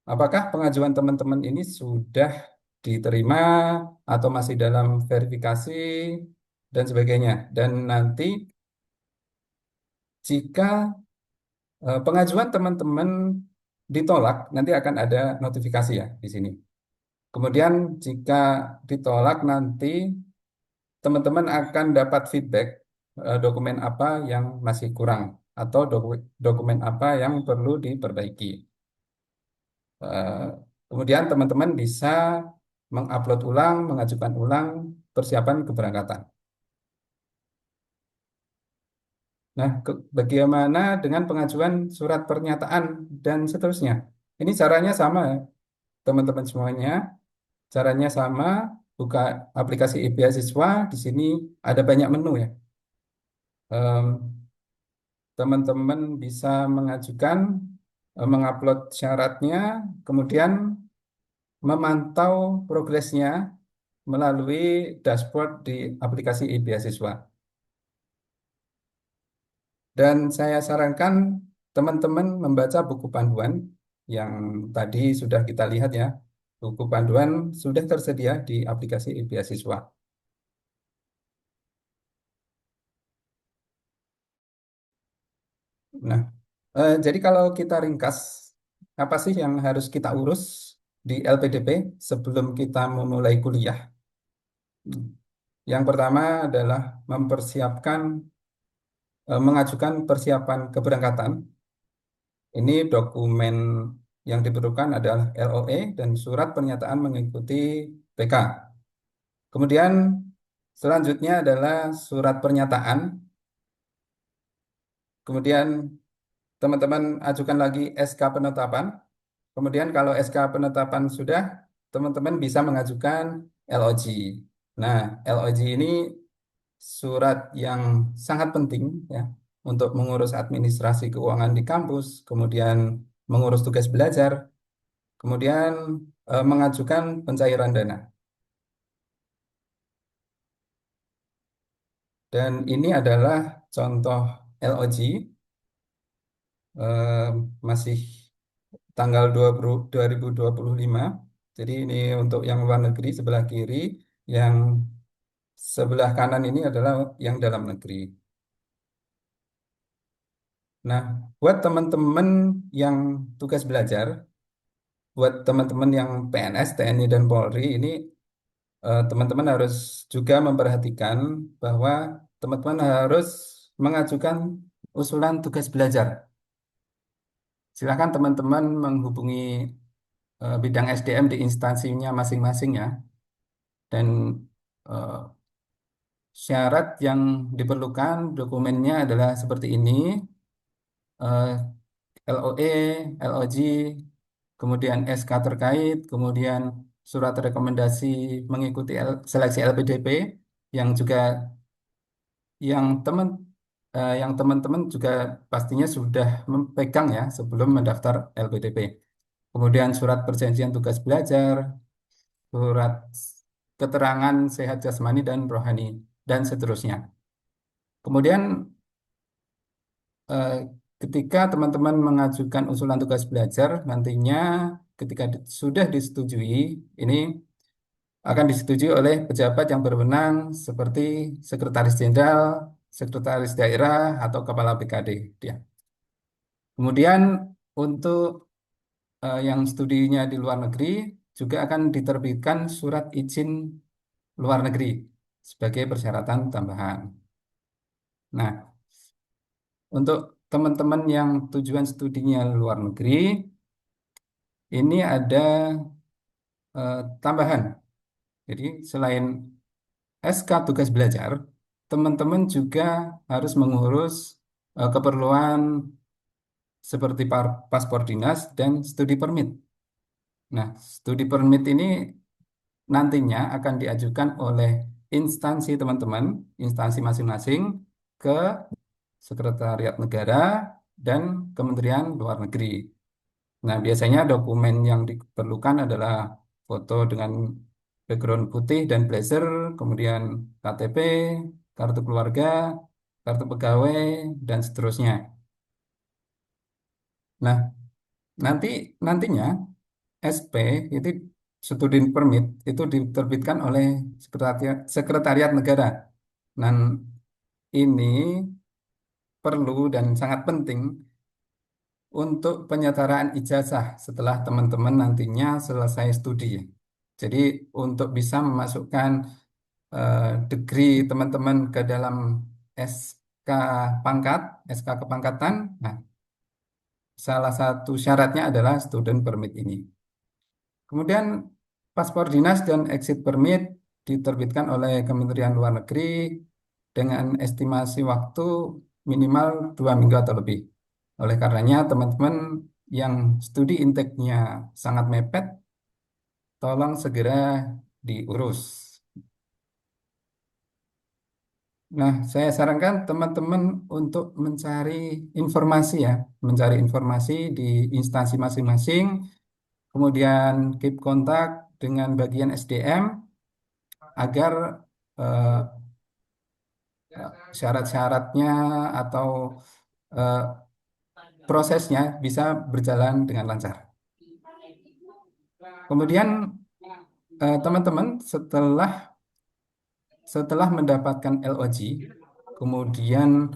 Speaker 4: Apakah pengajuan teman-teman ini sudah diterima atau masih dalam verifikasi dan sebagainya. Dan nanti jika pengajuan teman-teman ditolak, nanti akan ada notifikasi ya di sini. Kemudian jika ditolak nanti teman-teman akan dapat feedback dokumen apa yang masih kurang atau dokumen apa yang perlu diperbaiki. Eh, Kemudian teman-teman bisa mengupload ulang, mengajukan ulang persiapan keberangkatan. Nah, bagaimana dengan pengajuan surat pernyataan dan seterusnya? Ini caranya sama, ya, teman-teman semuanya. Caranya sama, buka aplikasi e-beasiswa. Di sini ada banyak menu ya. Em, Teman-teman bisa mengajukan, mengupload syaratnya, kemudian memantau progresnya melalui dashboard di aplikasi e-beasiswa. Dan saya sarankan teman-teman membaca buku panduan yang tadi sudah kita lihat ya. Buku panduan sudah tersedia di aplikasi e-beasiswa. Nah, jadi kalau kita ringkas, apa sih yang harus kita urus di LPDP sebelum kita memulai kuliah? Yang pertama adalah mempersiapkan, mengajukan persiapan keberangkatan. Ini dokumen yang diperlukan adalah LOE dan surat pernyataan mengikuti PK. Kemudian selanjutnya adalah surat pernyataan. Kemudian teman-teman ajukan lagi SK penetapan. Kemudian kalau SK penetapan sudah, teman-teman bisa mengajukan LOG. Nah, LOG ini surat yang sangat penting ya untuk mengurus administrasi keuangan di kampus, kemudian mengurus tugas belajar, kemudian mengajukan pencairan dana. Dan ini adalah contoh LOG eh, masih tanggal 2025. Jadi ini untuk yang luar negeri sebelah kiri, yang sebelah kanan ini adalah yang dalam negeri. Nah, buat teman-teman yang tugas belajar, buat teman-teman yang PNS, TNI, dan Polri, ini teman-teman harus juga memperhatikan bahwa teman-teman harus mengajukan usulan tugas belajar. Silakan teman-teman menghubungi bidang SDM di instansinya masing-masing ya. Dan eh, syarat yang diperlukan dokumennya adalah seperti ini, eh, LOE, LOG, kemudian SK terkait, kemudian surat rekomendasi mengikuti seleksi LPDP yang juga yang teman yang teman-teman juga pastinya sudah memegang ya sebelum mendaftar LPDP. Kemudian surat perjanjian tugas belajar, surat keterangan sehat jasmani dan rohani, dan seterusnya. Kemudian eh, ketika teman-teman mengajukan usulan tugas belajar, nantinya ketika sudah disetujui, ini akan disetujui oleh pejabat yang berwenang seperti Sekretaris Jenderal, Sekretaris Daerah, atau Kepala BKD. Ya. Kemudian untuk yang studinya di luar negeri juga akan diterbitkan surat izin luar negeri sebagai persyaratan tambahan. Nah, untuk teman-teman yang tujuan studinya luar negeri, ini ada tambahan. Jadi selain SK tugas belajar, teman-teman juga harus mengurus keperluan seperti paspor dinas dan studi permit. Nah, studi permit ini nantinya akan diajukan oleh instansi teman-teman, instansi masing-masing ke Sekretariat Negara dan Kementerian Luar Negeri. Nah, biasanya dokumen yang diperlukan adalah foto dengan background putih dan blazer, kemudian KTP, kartu keluarga, kartu pegawai, dan seterusnya. Nah, nanti nantinya SP itu student permit itu diterbitkan oleh Sekretariat Negara. Dan ini perlu dan sangat penting untuk penyetaraan ijazah setelah teman-teman nantinya selesai studi. Jadi untuk bisa memasukkan degree teman-teman ke dalam SK pangkat, SK kepangkatan, nah salah satu syaratnya adalah student permit ini. Kemudian paspor dinas dan exit permit diterbitkan oleh Kementerian Luar Negeri dengan estimasi waktu minimal 2 minggu atau lebih. Oleh karenanya teman-teman yang studi intake-nya sangat mepet, tolong segera diurus. Nah, saya sarankan teman-teman untuk mencari informasi ya, mencari informasi di instansi masing-masing, kemudian keep kontak dengan bagian SDM agar eh, syarat-syaratnya atau eh, prosesnya bisa berjalan dengan lancar. Kemudian teman-teman setelah setelah mendapatkan LOG, kemudian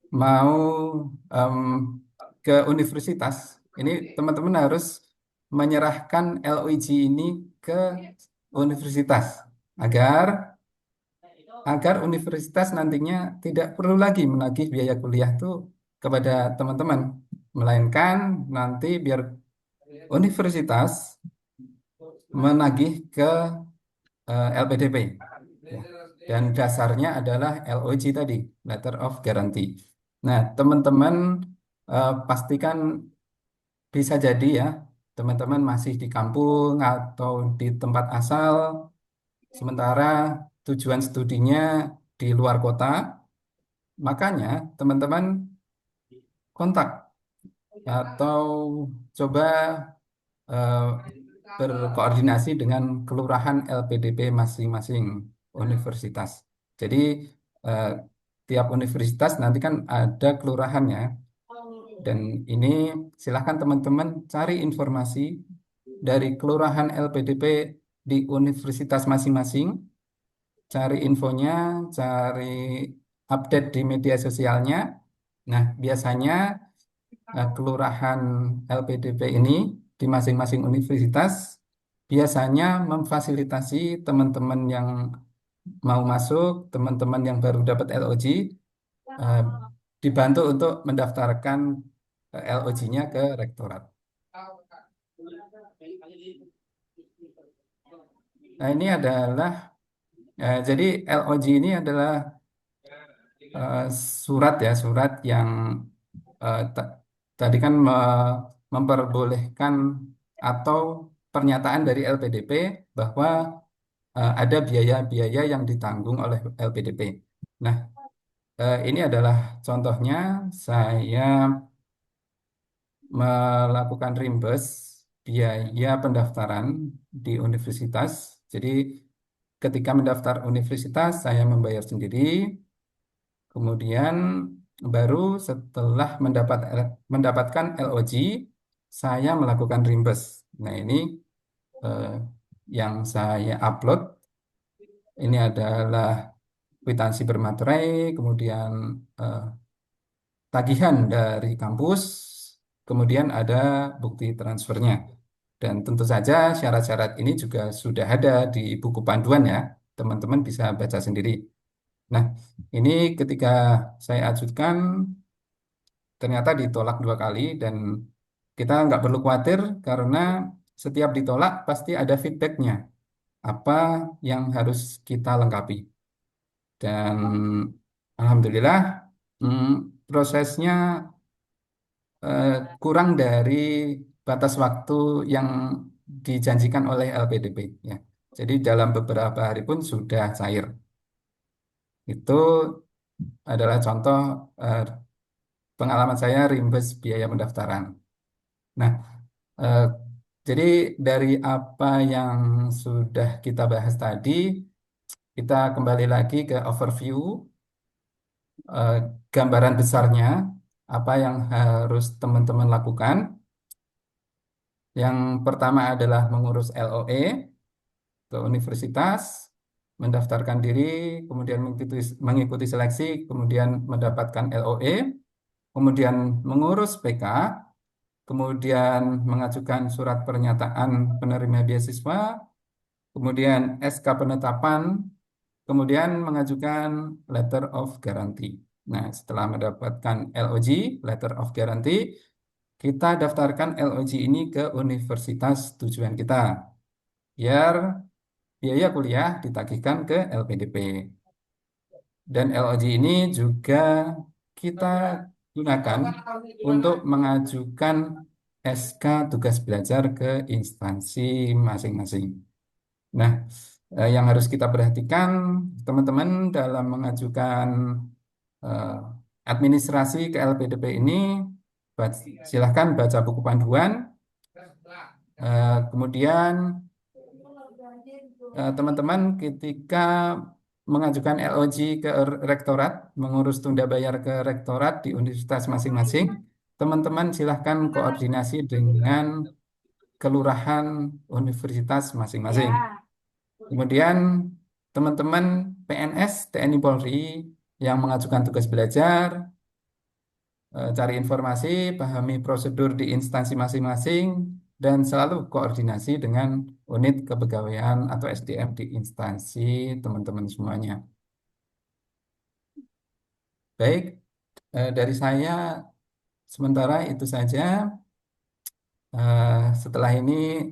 Speaker 4: mau em, ke universitas, ini teman-teman harus menyerahkan LOG ini ke universitas agar agar universitas nantinya tidak perlu lagi menagih biaya kuliah itu kepada teman-teman, melainkan nanti biar universitas menagih ke LPDP. Ya. Dan dasarnya adalah LOG tadi, Letter of Guarantee. Nah, teman-teman pastikan bisa jadi ya, teman-teman masih di kampung atau di tempat asal, sementara tujuan studinya di luar kota, makanya teman-teman kontak atau coba eh, berkoordinasi dengan kelurahan LPDP masing-masing universitas. Jadi eh, tiap universitas nanti kan ada kelurahannya dan ini silahkan teman-teman cari informasi dari kelurahan LPDP di universitas masing-masing, cari infonya, cari update di media sosialnya. Nah, biasanya kelurahan LPDP ini di masing-masing universitas biasanya memfasilitasi teman-teman yang mau masuk, teman-teman yang baru dapat LOG, eh, dibantu untuk mendaftarkan LOG-nya ke rektorat. Nah, ini adalah, jadi LOG ini adalah eh, surat ya, surat yang tadi kan memperbolehkan atau pernyataan dari LPDP bahwa ada biaya-biaya yang ditanggung oleh LPDP. Nah, ini adalah contohnya saya melakukan reimburse biaya pendaftaran di universitas. Jadi ketika mendaftar universitas saya membayar sendiri, kemudian baru setelah mendapatkan LOG saya melakukan reimburse. Nah, ini eh, yang saya upload ini adalah kwitansi bermaterai, kemudian tagihan dari kampus, kemudian ada bukti transfernya. Dan tentu saja syarat-syarat ini juga sudah ada di buku panduan ya, teman-teman bisa baca sendiri. Nah, ini ketika saya ajukan ternyata ditolak 2 kali dan kita nggak perlu khawatir karena setiap ditolak pasti ada feedbacknya apa yang harus kita lengkapi. Dan alhamdulillah mm, prosesnya eh, kurang dari batas waktu yang dijanjikan oleh LPDP ya. Jadi dalam beberapa hari pun sudah cair. Itu adalah contoh eh, pengalaman saya rimbes biaya pendaftaran. Nah, eh, jadi dari apa yang sudah kita bahas tadi, kita kembali lagi ke overview, eh, gambaran besarnya, apa yang harus teman-teman lakukan. Yang pertama adalah mengurus LOE ke universitas, mendaftarkan diri, kemudian mengikuti seleksi, kemudian mendapatkan LOE, kemudian mengurus PK, kemudian mengajukan surat pernyataan penerima beasiswa, kemudian SK penetapan, kemudian mengajukan letter of guarantee. Nah, setelah mendapatkan LOG, letter of guarantee, kita daftarkan LOG ini ke universitas tujuan kita, biar biaya kuliah ditagihkan ke LPDP. Dan LOG ini juga kita gunakan untuk mengajukan SK tugas belajar ke instansi masing-masing. Nah, yang harus kita perhatikan teman-teman dalam mengajukan eh, administrasi ke LPDP ini, silahkan baca buku panduan. Kemudian teman-teman ketika mengajukan LOG ke rektorat, mengurus tunda bayar ke rektorat di universitas masing-masing, teman-teman silahkan koordinasi dengan kelurahan universitas masing-masing. Kemudian teman-teman PNS TNI Polri yang mengajukan tugas belajar, cari informasi, pahami prosedur di instansi masing-masing, dan selalu koordinasi dengan unit kepegawaian atau SDM di instansi teman-teman semuanya. Baik, dari saya sementara itu saja. Setelah ini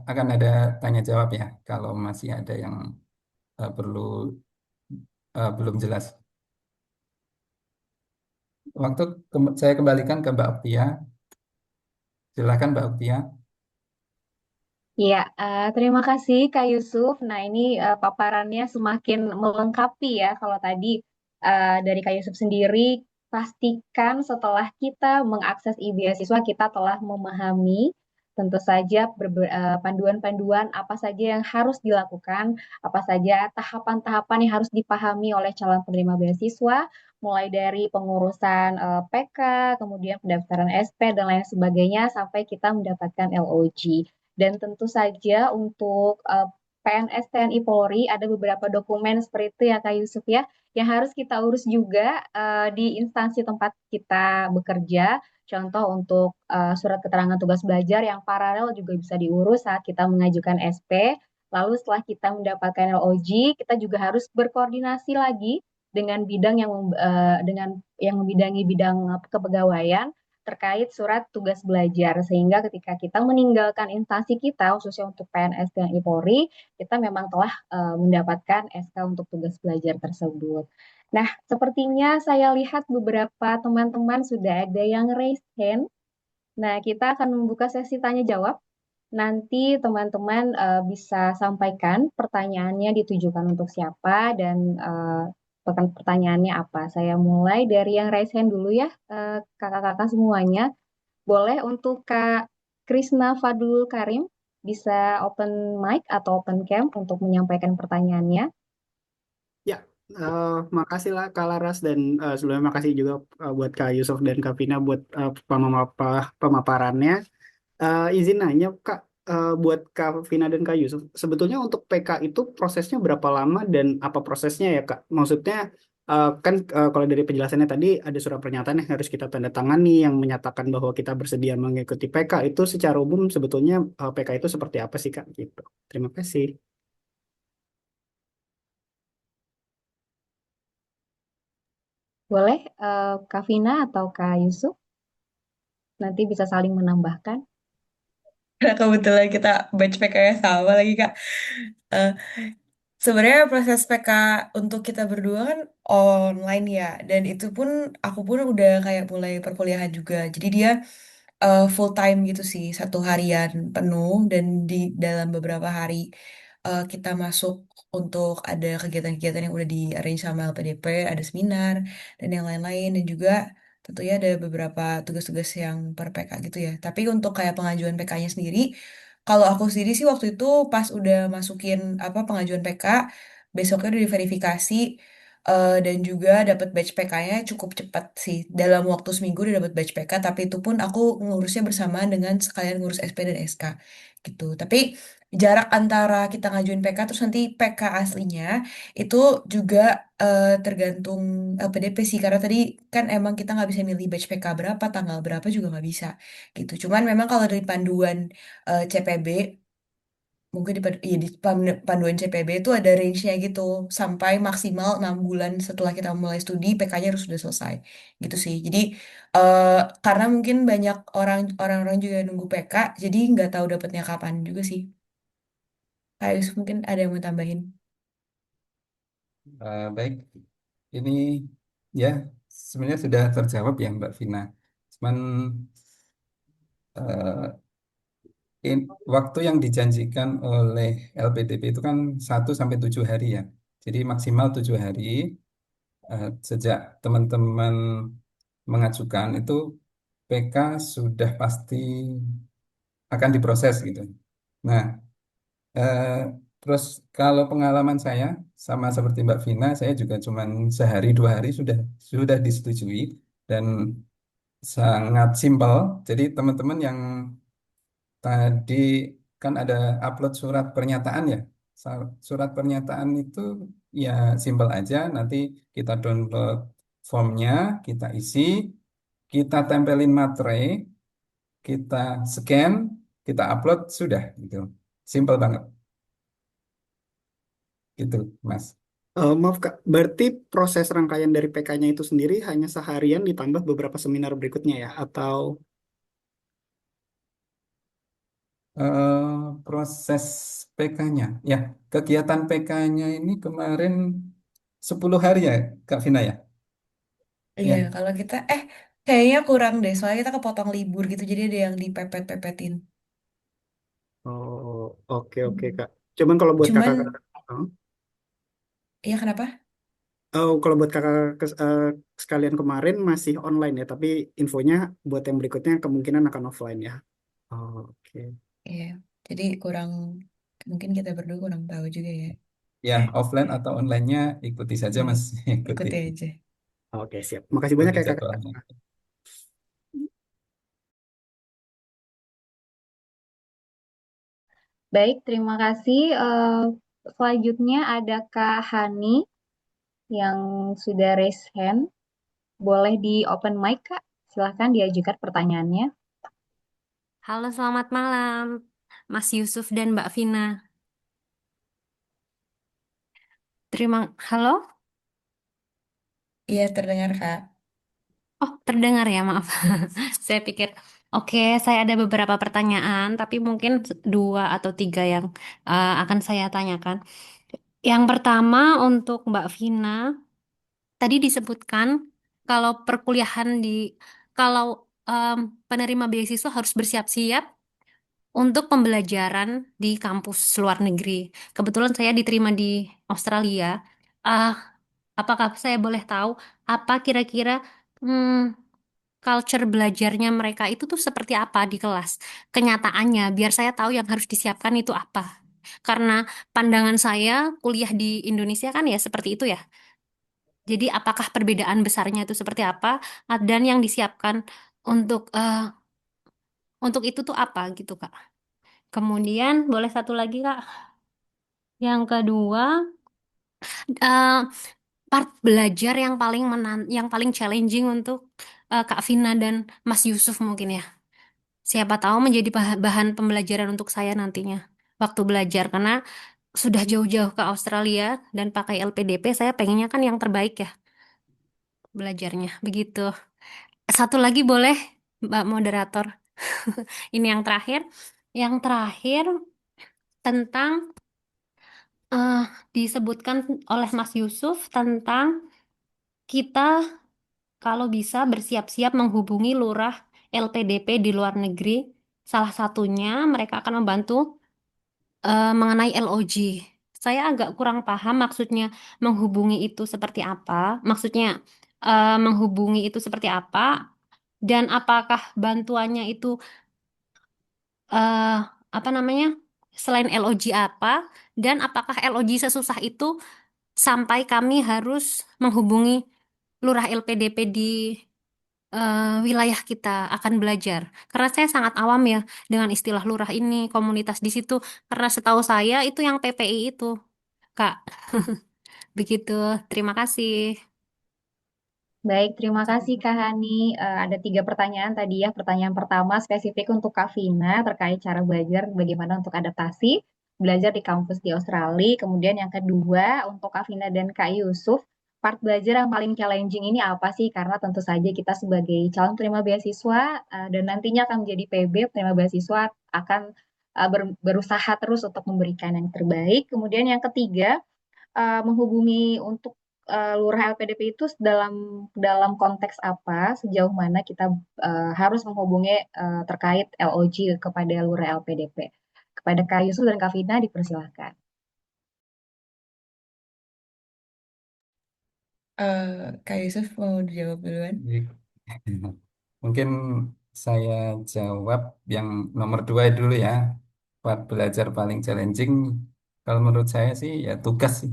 Speaker 4: akan ada tanya jawab ya, kalau masih ada yang perlu belum jelas. Waktu saya kembalikan ke Mbak Oktia. Silakan Mbak Oktia.
Speaker 1: Iya, terima kasih Kak Yusuf. Nah, ini paparannya semakin melengkapi ya. Kalau tadi dari Kak Yusuf sendiri, pastikan setelah kita mengakses e-beasiswa, kita telah memahami tentu saja panduan-panduan apa saja yang harus dilakukan, apa saja tahapan-tahapan yang harus dipahami oleh calon penerima beasiswa, mulai dari pengurusan PK, kemudian pendaftaran SP, dan lain sebagainya, sampai kita mendapatkan LOG. Dan tentu saja untuk PNS TNI Polri ada beberapa dokumen seperti itu ya Kak Yusuf ya, yang harus kita urus juga di instansi tempat kita bekerja. Contoh untuk surat keterangan tugas belajar yang paralel juga bisa diurus saat kita mengajukan SP. Lalu setelah kita mendapatkan LOG, kita juga harus berkoordinasi lagi dengan bidang dengan yang membidangi bidang kepegawaian terkait surat tugas belajar, sehingga ketika kita meninggalkan instansi kita khususnya untuk PNS dan Polri, kita memang telah mendapatkan SK untuk tugas belajar tersebut. Nah, sepertinya saya lihat beberapa teman-teman sudah ada yang raise hand. Nah, kita akan membuka sesi tanya jawab. Nanti teman-teman bisa sampaikan pertanyaannya ditujukan untuk siapa dan pertanyaannya apa. Saya mulai dari yang raise hand dulu ya, kakak-kakak semuanya. Boleh untuk Kak Krisna Fadul Karim, bisa open mic atau open cam untuk menyampaikan pertanyaannya.
Speaker 5: Ya, makasih lah Kak Laras dan sebelumnya makasih juga buat Kak Yusuf dan Kak Vina buat pemaparannya. Izin nanya Kak, buat Kak Vina dan Kak Yusuf, sebetulnya untuk PK itu prosesnya berapa lama dan apa prosesnya ya Kak? Maksudnya kan kalau dari penjelasannya tadi ada surat pernyataan yang harus kita tanda tangani yang menyatakan bahwa kita bersedia mengikuti PK. Itu secara umum sebetulnya PK itu seperti apa sih Kak? Gitu. Terima kasih.
Speaker 1: Boleh Kak Vina atau Kak Yusuf nanti bisa saling menambahkan.
Speaker 2: Kebetulan kita batch PK-nya sama lagi, Kak. Eh, Sebenarnya proses PK untuk kita berdua kan online ya, dan itu pun aku pun udah kayak mulai perkuliahan juga. Jadi dia full time gitu sih, 1 harian penuh, dan di dalam beberapa hari kita masuk untuk ada kegiatan-kegiatan yang udah di arrange sama LPDP, ada seminar dan yang lain-lain, dan juga tentunya ada beberapa tugas-tugas yang per PK gitu ya. Tapi untuk kayak pengajuan PK-nya sendiri, kalau aku sendiri sih waktu itu pas udah masukin apa pengajuan PK, besoknya udah diverifikasi dan juga dapat batch PK-nya cukup cepat sih. Dalam waktu seminggu udah dapat batch PK, tapi itu pun aku ngurusnya bersamaan dengan sekalian ngurus SP dan SK gitu. Tapi jarak antara kita ngajuin PK terus nanti PK aslinya itu juga tergantung LPDP sih, karena tadi kan emang kita nggak bisa milih batch PK berapa, tanggal berapa juga nggak bisa gitu. Cuman memang kalau dari panduan CPB, mungkin iya, di panduan CPB itu ada range-nya gitu, sampai maksimal 6 bulan setelah kita mulai studi PK-nya harus sudah selesai gitu sih. Jadi eh, karena mungkin banyak orang-orang juga nunggu PK, jadi nggak tahu dapatnya kapan juga sih. Kayak Yusuf mungkin ada yang mau tambahin.
Speaker 4: Baik, ini ya sebenarnya sudah terjawab ya Mbak Vina. Cuman eh, waktu yang dijanjikan oleh LPDP itu kan 1 sampai 7 hari ya. Jadi maksimal 7 hari sejak teman-teman mengajukan itu PK sudah pasti akan diproses gitu. Nah, eh, terus kalau pengalaman saya sama seperti Mbak Vina, saya juga cuman sehari 2 hari sudah disetujui dan sangat simpel. Jadi teman-teman yang tadi kan ada upload surat pernyataan ya. Surat pernyataan itu ya simpel aja. Nanti kita download formnya, kita isi, kita tempelin materai, kita scan, kita upload, sudah gitu. Simpel banget gitu, Mas.
Speaker 5: Maaf Kak, berarti proses rangkaian dari PK-nya itu sendiri hanya seharian ditambah beberapa seminar berikutnya ya? Atau
Speaker 4: Proses PK-nya, ya kegiatan PK-nya ini kemarin 10 hari ya, Kak Vina ya.
Speaker 2: Iya,
Speaker 4: Ya,
Speaker 2: kalau kita kayaknya kurang deh, soalnya kita kepotong libur gitu, jadi ada yang dipepet-pepetin.
Speaker 5: oh, oke oke
Speaker 2: Hmm.
Speaker 5: Kak. Cuman kalau buat
Speaker 2: Cuman,
Speaker 5: kakak-kakak,
Speaker 2: iya kenapa?
Speaker 5: kalau buat kakak sekalian kemarin masih online ya, tapi infonya buat yang berikutnya kemungkinan akan offline ya. Oh, oke.
Speaker 2: Iya, jadi kurang, mungkin kita berdua kurang tahu juga ya.
Speaker 4: ya offline atau online-nya ikuti saja
Speaker 2: Hmm,
Speaker 4: Mas, ikuti,
Speaker 2: ikuti aja.
Speaker 5: Oke, siap. Makasih banyak
Speaker 4: ikuti
Speaker 5: ya kakak.
Speaker 4: jadwalnya.
Speaker 1: Baik, terima kasih. Selanjutnya ada Kak Hani yang sudah raise hand. Boleh di open mic, Kak. Silahkan diajukan pertanyaannya.
Speaker 6: Halo, selamat malam, Mas Yusuf dan Mbak Vina. Halo?
Speaker 2: Iya, terdengar Kak.
Speaker 6: Oh, terdengar ya, maaf. Saya pikir, oke, saya ada beberapa pertanyaan, tapi mungkin 2 atau 3 yang akan saya tanyakan. Yang pertama untuk Mbak Vina, tadi disebutkan kalau kalau penerima beasiswa harus bersiap-siap untuk pembelajaran di kampus luar negeri. Kebetulan saya diterima di Australia. Ah, apakah saya boleh tahu apa kira-kira hmm, culture belajarnya mereka itu tuh seperti apa di kelas? Kenyataannya, biar saya tahu yang harus disiapkan itu apa. Karena pandangan saya kuliah di Indonesia kan ya seperti itu ya. Jadi apakah perbedaan besarnya itu seperti apa? Dan yang disiapkan untuk untuk itu tuh apa gitu, Kak? Kemudian boleh satu lagi, Kak. Yang kedua, part belajar yang paling challenging untuk Kak Vina dan Mas Yusuf mungkin ya. Siapa tahu menjadi bahan pembelajaran untuk saya nantinya waktu belajar karena sudah jauh-jauh ke Australia dan pakai LPDP, saya pengennya kan yang terbaik ya belajarnya. Begitu. Satu lagi boleh, Mbak Moderator. Ini yang terakhir. Yang terakhir tentang eh, disebutkan oleh Mas Yusuf tentang kita kalau bisa bersiap-siap menghubungi lurah LPDP di luar negeri. Salah satunya mereka akan membantu mengenai LOG. Saya agak kurang paham maksudnya menghubungi itu seperti apa. Maksudnya menghubungi itu seperti apa dan apakah bantuannya itu eh, apa namanya selain LOG apa dan apakah LOG sesusah itu sampai kami harus menghubungi lurah LPDP di wilayah kita akan belajar. Karena saya sangat awam ya dengan istilah lurah ini, komunitas di situ. Karena setahu saya itu yang PPI itu, Kak. Begitu. Terima kasih.
Speaker 1: Baik, terima kasih Kak Hani. Ada 3 pertanyaan tadi ya. Pertanyaan pertama spesifik untuk Kak Vina terkait cara belajar, bagaimana untuk adaptasi belajar di kampus di Australia. Kemudian yang kedua untuk Kak Vina dan Kak Yusuf, part belajar yang paling challenging ini apa sih? Karena tentu saja kita sebagai calon penerima beasiswa dan nantinya akan menjadi PB, penerima beasiswa akan berusaha terus untuk memberikan yang terbaik. Kemudian yang ketiga, menghubungi untuk lurah LPDP itu dalam dalam konteks apa, sejauh mana kita harus menghubungi terkait LOG kepada lurah LPDP. Kepada Kak Yusuf dan Kak Vina dipersilahkan.
Speaker 2: Kak Yusuf mau dijawab duluan?
Speaker 4: Baik. Mungkin saya jawab yang nomor 2 dulu ya. Part belajar paling challenging, kalau menurut saya sih ya tugas sih.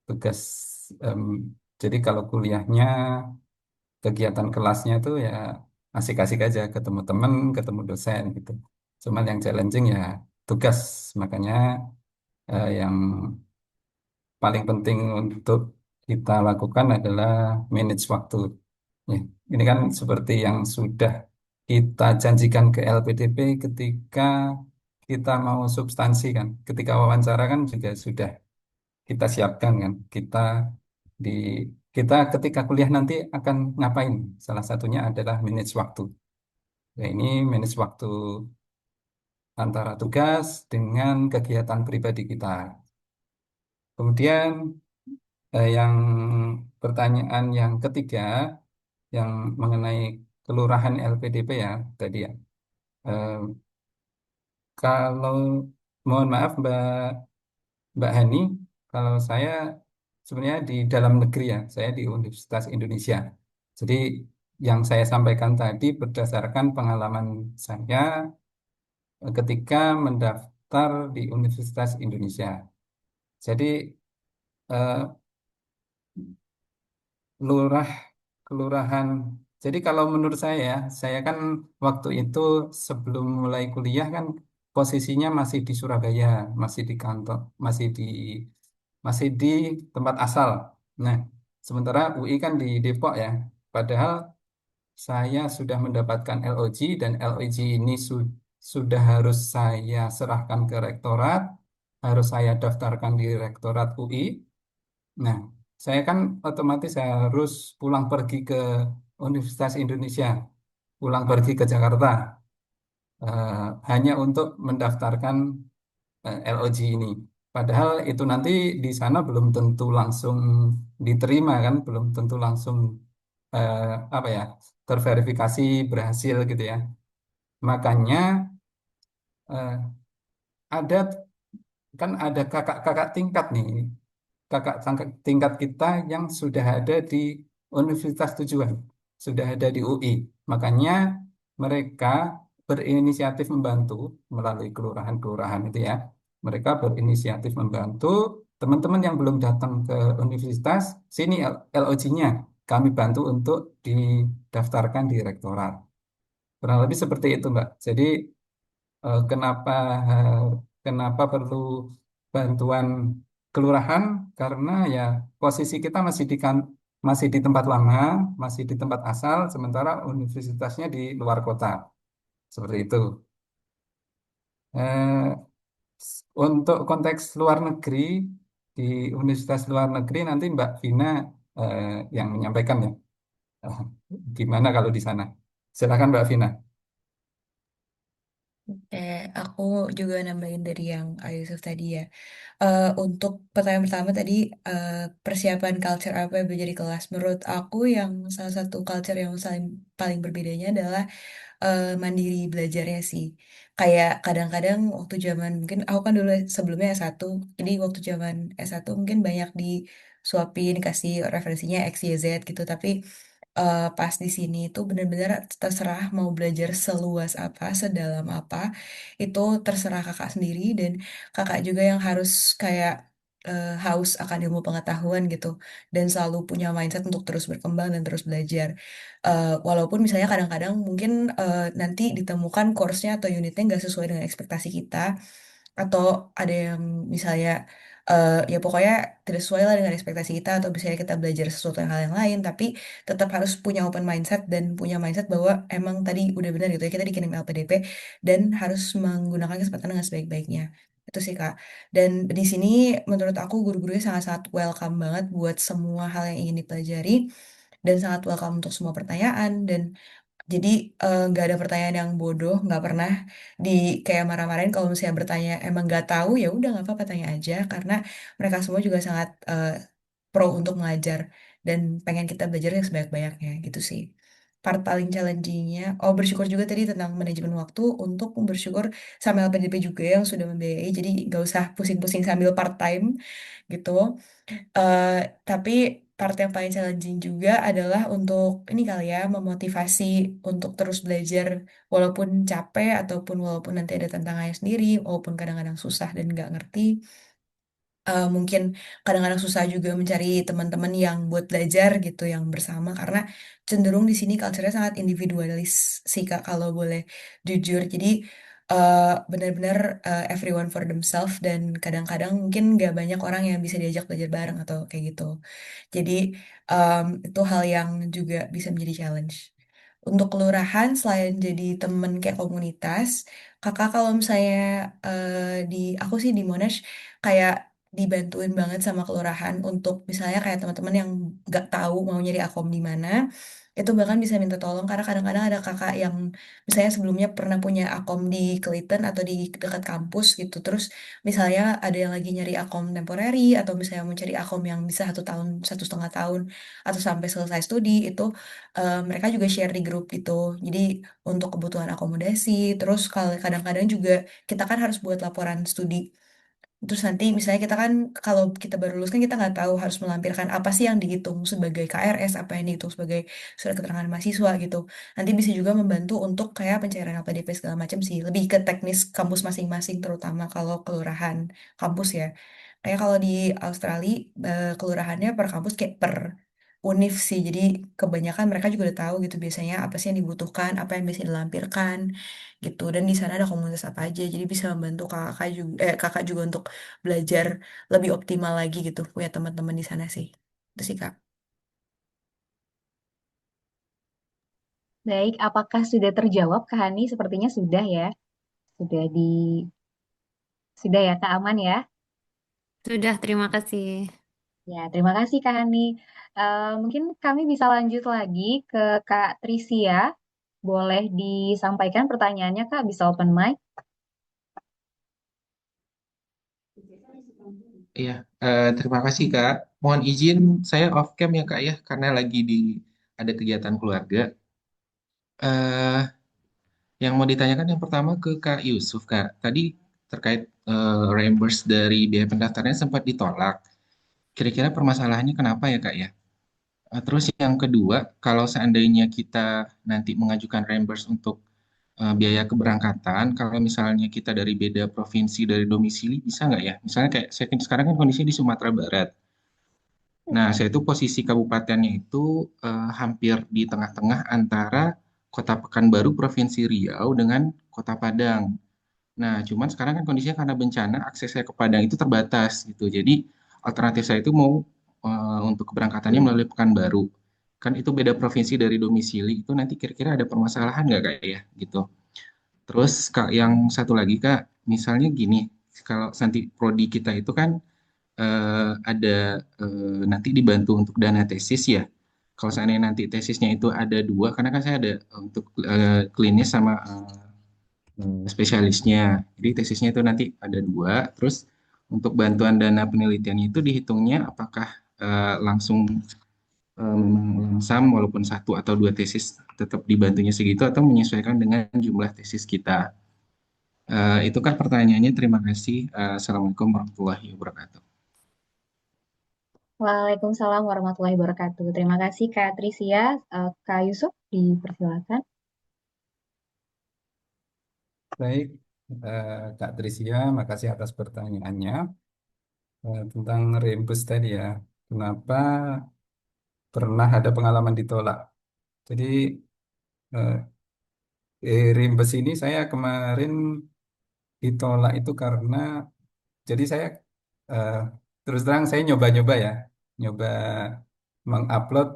Speaker 4: Tugas, em, jadi kalau kuliahnya, kegiatan kelasnya tuh ya asik-asik aja, ketemu temen, ketemu dosen gitu. Cuman yang challenging ya tugas. Makanya yang paling penting untuk kita lakukan adalah manage waktu. Ya, ini kan seperti yang sudah kita janjikan ke LPDP ketika kita mau substansi kan. Ketika wawancara kan juga sudah kita siapkan kan. Di kita ketika kuliah nanti akan ngapain? Salah satunya adalah manage waktu. Ya, ini manage waktu antara tugas dengan kegiatan pribadi kita. Kemudian yang pertanyaan yang ketiga yang mengenai kelurahan LPDP ya tadi ya. Eh, Kalau mohon maaf Mbak Hani, kalau saya sebenarnya di dalam negeri ya, saya di Universitas Indonesia. Jadi yang saya sampaikan tadi berdasarkan pengalaman saya ketika mendaftar di Universitas Indonesia. Jadi eh, lurah, kelurahan. Jadi kalau menurut saya kan waktu itu sebelum mulai kuliah kan posisinya masih di Surabaya, masih di kantor, masih di tempat asal. Nah, sementara UI kan di Depok ya. Padahal saya sudah mendapatkan LOG dan LOG ini sudah harus saya serahkan ke rektorat, harus saya daftarkan di rektorat UI. Nah, saya kan otomatis harus pulang pergi ke Universitas Indonesia, pulang pergi ke Jakarta, hanya untuk mendaftarkan LOG ini. Padahal itu nanti di sana belum tentu langsung diterima kan, belum tentu langsung eh, apa ya terverifikasi berhasil gitu ya. Makanya eh, ada kan ada kakak-kakak tingkat nih, kakak tingkat kita yang sudah ada di universitas tujuan, sudah ada di UI. Makanya mereka berinisiatif membantu melalui kelurahan-kelurahan itu ya. Mereka berinisiatif membantu teman-teman yang belum datang ke universitas, sini LOG-nya kami bantu untuk didaftarkan di rektorat. Kurang lebih seperti itu, Mbak. Jadi kenapa perlu bantuan kelurahan karena ya posisi kita masih di tempat lama, masih di tempat asal, sementara universitasnya di luar kota. Seperti itu. Eh, untuk konteks luar negeri, di universitas luar negeri nanti Mbak Vina eh, yang menyampaikan ya. Eh, Gimana kalau di sana? Silakan Mbak Vina.
Speaker 2: Oke, aku juga nambahin dari yang Ayusuf tadi ya. Untuk pertanyaan pertama tadi, eh, persiapan culture apa yang belajar di kelas? Menurut aku yang salah satu culture yang paling berbedanya adalah mandiri belajarnya sih. Kayak kadang-kadang waktu zaman, mungkin aku kan dulu sebelumnya S1, jadi waktu zaman S1 mungkin banyak disuapin, kasih referensinya X, Y, Z gitu, tapi pas di sini itu benar-benar terserah mau belajar seluas apa, sedalam apa, itu terserah kakak sendiri dan kakak juga yang harus kayak haus akan ilmu pengetahuan gitu dan selalu punya mindset untuk terus berkembang dan terus belajar. Walaupun misalnya kadang-kadang mungkin nanti ditemukan course-nya atau unitnya nggak sesuai dengan ekspektasi kita, atau ada yang misalnya ya pokoknya tidak sesuai lah dengan ekspektasi kita, atau misalnya kita belajar sesuatu yang hal yang lain, tapi tetap harus punya open mindset dan punya mindset bahwa emang tadi udah benar gitu ya, kita dikirim LPDP dan harus menggunakan kesempatan dengan sebaik-baiknya. Itu sih Kak. Dan di sini menurut aku guru-gurunya sangat-sangat welcome banget buat semua hal yang ingin dipelajari dan sangat welcome untuk semua pertanyaan. Dan jadi nggak ada pertanyaan yang bodoh, nggak pernah di kayak marah-marahin kalau misalnya bertanya emang nggak tahu, ya udah nggak apa-apa tanya aja, karena mereka semua juga sangat pro untuk mengajar dan pengen kita belajar yang sebanyak-banyaknya gitu sih. Part paling challenging-nya, oh bersyukur juga tadi tentang manajemen waktu, untuk bersyukur sama LPDP juga yang sudah membiayai, jadi nggak usah pusing-pusing sambil part time gitu. Eh, tapi part yang paling challenging juga adalah untuk ini kali ya, memotivasi untuk terus belajar walaupun capek ataupun walaupun nanti ada tantangannya sendiri, walaupun kadang-kadang susah dan nggak ngerti. Mungkin kadang-kadang susah juga mencari teman-teman yang buat belajar gitu yang bersama, karena cenderung di sini culture-nya sangat individualis sih Kak, kalau boleh jujur. Jadi benar-benar everyone for themselves, dan kadang-kadang mungkin nggak banyak orang yang bisa diajak belajar bareng atau kayak gitu. Jadi itu hal yang juga bisa menjadi challenge. Untuk kelurahan, selain jadi temen kayak komunitas, kakak kalau misalnya aku sih di Monash kayak dibantuin banget sama kelurahan untuk misalnya kayak teman-teman yang nggak tahu mau nyari akom di mana, itu bahkan bisa minta tolong, karena kadang-kadang ada kakak yang misalnya sebelumnya pernah punya akom di Clayton atau di dekat kampus gitu, terus misalnya ada yang lagi nyari akom temporary atau misalnya mau cari akom yang bisa 1 tahun, 1,5 tahun, atau sampai selesai studi, itu mereka juga share di grup gitu. Jadi untuk kebutuhan akomodasi, terus kalau kadang-kadang juga kita kan harus buat laporan studi. Terus nanti misalnya kita kan, kalau kita baru lulus kan kita nggak tahu harus melampirkan apa sih yang dihitung sebagai KRS, apa yang dihitung sebagai surat keterangan mahasiswa gitu. Nanti bisa juga membantu untuk kayak pencairan LPDP segala macam sih. Lebih ke teknis kampus masing-masing, terutama kalau kelurahan kampus ya. Kayak kalau di Australia, kelurahannya per kampus kayak per univ sih. Jadi kebanyakan mereka juga udah tahu gitu biasanya apa sih yang dibutuhkan, apa yang bisa dilampirkan gitu. Dan di sana ada komunitas apa aja, jadi bisa membantu kakak juga untuk belajar lebih optimal lagi gitu, punya teman-teman di sana sih. Itu sih Kak.
Speaker 1: Baik, apakah sudah terjawab Kak Hani? Sepertinya sudah ya. Sudah di sudah ya Kak, aman ya.
Speaker 6: Sudah, terima kasih.
Speaker 1: Ya, terima kasih Kak Hani. Mungkin kami bisa lanjut lagi ke Kak Trisia. Boleh disampaikan pertanyaannya Kak, bisa open mic.
Speaker 7: Iya, terima kasih Kak. Mohon izin saya off cam ya Kak ya, karena lagi ada kegiatan keluarga. eh yang mau ditanyakan yang pertama ke Kak Yusuf Kak. Tadi terkait reimburse dari biaya pendaftarannya sempat ditolak. Kira-kira permasalahannya kenapa ya Kak ya? Terus yang kedua, kalau seandainya kita nanti mengajukan reimburse untuk biaya keberangkatan, kalau misalnya kita dari beda provinsi dari domisili, bisa nggak ya? Misalnya kayak saya sekarang kan kondisi di Sumatera Barat. Nah, saya itu posisi kabupatennya itu hampir di tengah-tengah antara Kota Pekanbaru, Provinsi Riau dengan Kota Padang. Nah, cuman sekarang kan kondisinya karena bencana, aksesnya ke Padang itu terbatas gitu. Jadi alternatif saya itu mau untuk keberangkatannya melalui Pekanbaru. Kan itu beda provinsi dari domisili, itu nanti kira-kira ada permasalahan nggak Kak ya gitu. Terus Kak yang satu lagi Kak, misalnya gini, kalau nanti prodi kita itu kan ada nanti dibantu untuk dana tesis ya. Kalau seandainya nanti tesisnya itu ada dua, karena kan saya ada untuk klinis sama spesialisnya. Jadi tesisnya itu nanti ada dua. Terus untuk bantuan dana penelitiannya itu dihitungnya apakah langsung memang langsam walaupun satu atau dua tesis tetap dibantunya segitu atau menyesuaikan dengan jumlah tesis kita. Itu kan pertanyaannya. Terima kasih. Assalamualaikum warahmatullahi wabarakatuh.
Speaker 1: Waalaikumsalam warahmatullahi wabarakatuh. Terima kasih Kak Trisia. Kak Yusuf, dipersilakan.
Speaker 4: Baik, Kak Trisia, makasih atas pertanyaannya. Tentang Rembes tadi ya, kenapa pernah ada pengalaman ditolak. Jadi eh, Rembes ini saya kemarin ditolak itu karena, jadi saya eh, terus terang saya nyoba-nyoba ya, nyoba mengupload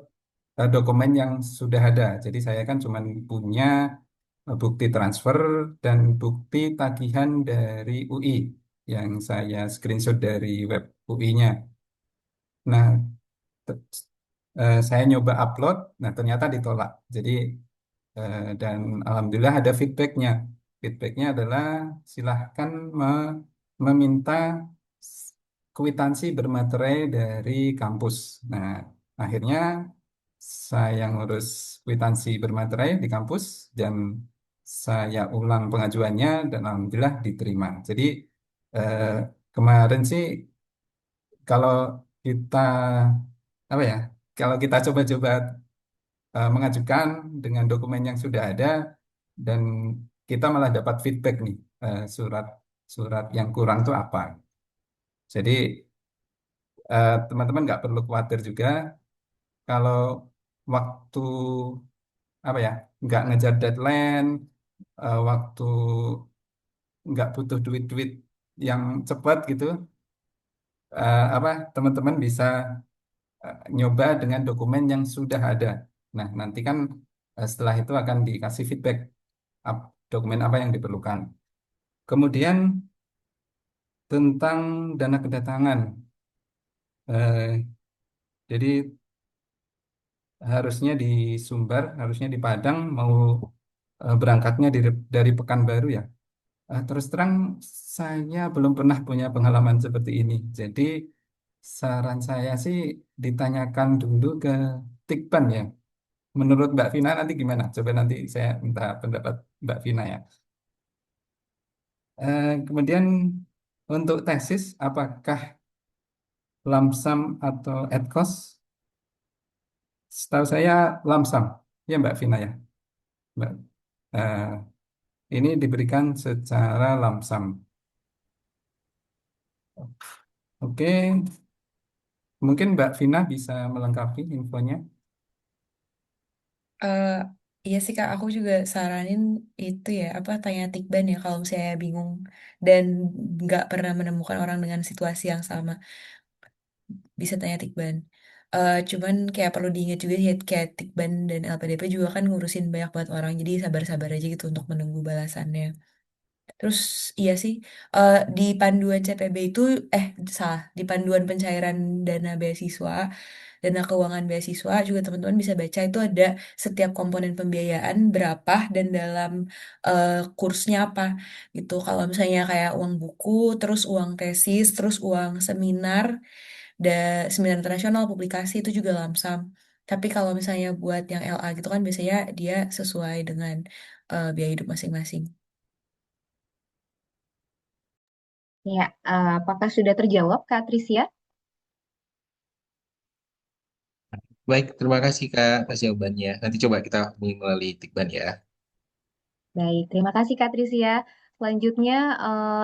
Speaker 4: dokumen yang sudah ada. Jadi saya kan cuma punya bukti transfer dan bukti tagihan dari UI yang saya screenshot dari web UI-nya. Nah, te- saya nyoba upload, nah ternyata ditolak. Jadi dan alhamdulillah ada feedbacknya. Feedbacknya adalah silahkan meminta s- kwitansi bermaterai dari kampus. Nah, akhirnya saya ngurus kwitansi bermaterai di kampus dan saya ulang pengajuannya dan alhamdulillah diterima. Jadi eh, kemarin sih kalau kita apa ya? Kalau kita coba-coba mengajukan dengan dokumen yang sudah ada dan kita malah dapat feedback nih surat surat yang kurang itu apa. Jadi teman-teman nggak perlu khawatir juga kalau waktu apa ya nggak ngejar deadline, waktu nggak butuh duit-duit yang cepat gitu, apa teman-teman bisa nyoba dengan dokumen yang sudah ada. Nah, nanti kan setelah itu akan dikasih feedback dokumen apa yang diperlukan. Kemudian tentang dana kedatangan, eh, jadi harusnya di Sumbar, harusnya di Padang, mau berangkatnya dari Pekanbaru ya. Terus terang saya belum pernah punya pengalaman seperti ini. Jadi saran saya sih ditanyakan dulu ke Tikpan ya. Menurut Mbak Vina nanti gimana? Coba nanti saya minta pendapat Mbak Vina ya. Kemudian untuk tesis, apakah lamsam atau at cost? Setahu saya lamsam, ya Mbak Vina ya. Mbak, eh, ini diberikan secara lamsam. Oke, mungkin Mbak Vina bisa melengkapi infonya.
Speaker 2: Eh, iya sih Kak, aku juga saranin itu ya, apa tanya Tikban ya kalau saya bingung dan nggak pernah menemukan orang dengan situasi yang sama, bisa tanya Tikban. Cuman kayak perlu diingat juga ya, kayak Tikban dan LPDP juga kan ngurusin banyak banget orang, jadi sabar-sabar aja gitu untuk menunggu balasannya. Terus iya sih, di panduan CPB itu, salah, di panduan pencairan dana beasiswa, dana keuangan beasiswa juga teman-teman bisa baca itu ada setiap komponen pembiayaan berapa dan dalam kursnya apa gitu. Kalau misalnya kayak uang buku, terus uang tesis, terus uang seminar, seminar internasional, publikasi itu juga lamsam. Tapi kalau misalnya buat yang LA gitu kan biasanya dia sesuai dengan biaya hidup masing-masing.
Speaker 1: Ya, apakah sudah terjawab Kak Trisia?
Speaker 7: Baik, terima kasih Kak atas jawabannya. Nanti coba kita hubungi melalui Tikban ya.
Speaker 1: Baik, terima kasih Kak Trisia. Selanjutnya,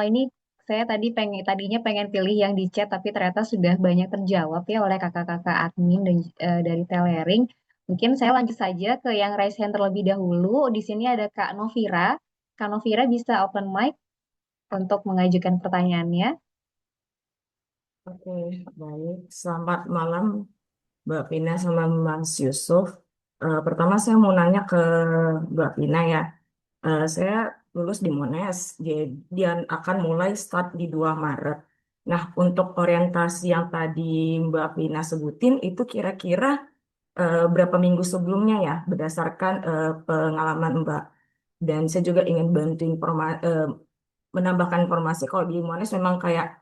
Speaker 1: ini saya tadinya pengen pilih yang di chat, tapi ternyata sudah banyak terjawab ya oleh kakak-kakak admin dan dari Telering. Mungkin saya lanjut saja ke yang raise hand terlebih dahulu. Di sini ada Kak Novira. Kak Novira bisa open mic untuk mengajukan pertanyaannya.
Speaker 8: Oke, baik. Selamat malam, Mbak Vina sama Mas Yusuf. Pertama saya mau nanya ke Mbak Vina ya. Saya lulus di Monash, dia akan mulai start di 2 Maret. Nah, untuk orientasi yang tadi Mbak Vina sebutin, itu kira-kira berapa minggu sebelumnya ya, berdasarkan pengalaman Mbak. Dan saya juga ingin bantu menambahkan informasi kalau di Monash memang kayak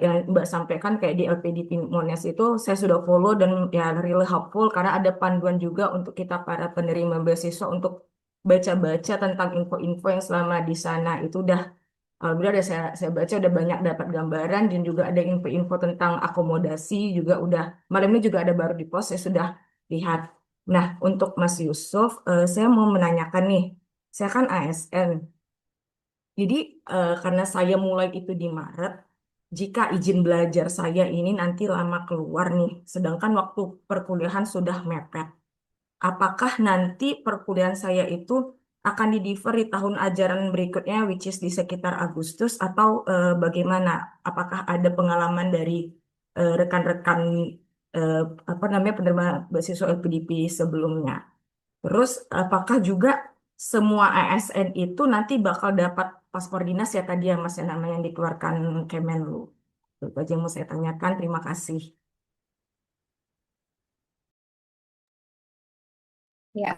Speaker 8: yang Mbak sampaikan kayak di LPDP Monash itu saya sudah follow dan ya really helpful karena ada panduan juga untuk kita para penerima beasiswa untuk baca-baca tentang info-info yang selama di sana itu udah alhamdulillah udah saya baca udah banyak dapat gambaran dan juga ada info-info tentang akomodasi juga udah malam ini juga ada baru di post saya sudah lihat. Nah, untuk Mas Yusuf, saya mau menanyakan nih, saya kan ASN. Jadi karena saya mulai itu di Maret, jika izin belajar saya ini nanti lama keluar nih, sedangkan waktu perkuliahan sudah mepet, apakah nanti perkuliahan saya itu akan di-defer di tahun ajaran berikutnya, which is di sekitar Agustus, atau bagaimana? Apakah ada pengalaman dari rekan-rekan eh, apa namanya penerima beasiswa LPDP sebelumnya? Terus apakah juga semua ASN itu nanti bakal dapat paspor dinas ya tadi ya Mas yang namanya yang dikeluarkan Kemenlu. Itu aja yang mau saya tanyakan. Terima kasih.
Speaker 1: Ya,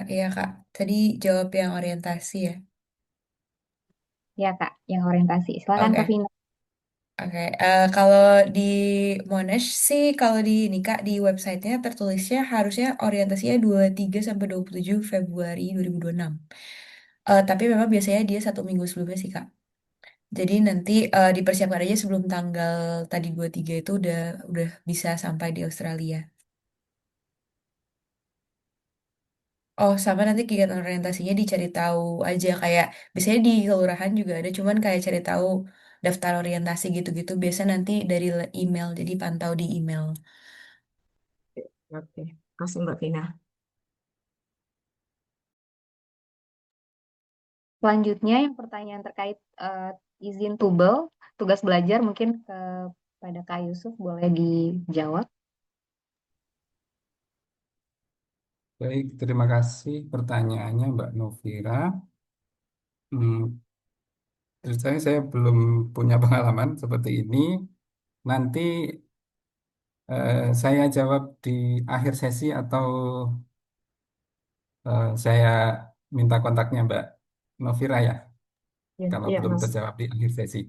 Speaker 2: Iya Kak, tadi jawab yang orientasi ya.
Speaker 1: ya Kak, yang orientasi. Silakan Kak
Speaker 2: Oke.
Speaker 1: Vina.
Speaker 2: Oke, kalau di Monash sih, kalau di ini Kak, di websitenya tertulisnya harusnya orientasinya 23 sampai 27 Februari 2026. Tapi memang biasanya dia 1 minggu sebelumnya sih Kak. Jadi nanti dipersiapkan aja sebelum tanggal tadi 23 itu udah bisa sampai di Australia. Oh, sama nanti kegiatan orientasinya dicari tahu aja kayak biasanya di kelurahan juga ada cuman kayak cari tahu daftar orientasi gitu-gitu biasa nanti dari email jadi pantau di email.
Speaker 8: Oke, kasih Mbak Vina.
Speaker 1: Selanjutnya yang pertanyaan terkait izin tubel, tugas belajar mungkin kepada Kak Yusuf boleh dijawab.
Speaker 4: Baik, terima kasih pertanyaannya Mbak Novira. Hmm, terus saya belum punya pengalaman seperti ini. Nanti saya jawab di akhir sesi atau saya minta kontaknya Mbak Novira ya,
Speaker 8: Ya,
Speaker 4: kalau
Speaker 8: iya
Speaker 4: belum
Speaker 8: Mas.
Speaker 4: terjawab di akhir sesi.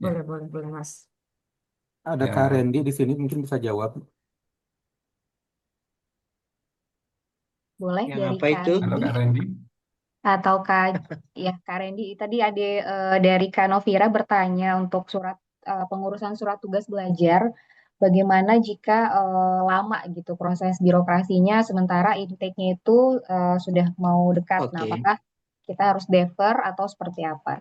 Speaker 4: Ya,
Speaker 8: Boleh, boleh, boleh Mas.
Speaker 9: Ada Kak
Speaker 4: ya.
Speaker 9: Randy di sini mungkin bisa jawab.
Speaker 1: Boleh
Speaker 10: Yang
Speaker 1: dari
Speaker 10: apa
Speaker 1: Kak
Speaker 10: itu?
Speaker 4: Halo
Speaker 1: Rendi
Speaker 4: Kak Randy.
Speaker 1: atau Kak Rendi tadi ada dari Kak Novira bertanya untuk pengurusan surat tugas belajar. Bagaimana jika lama gitu proses birokrasinya sementara intake-nya itu sudah mau dekat. Nah,
Speaker 10: Oke.
Speaker 1: apakah kita harus defer atau seperti apa?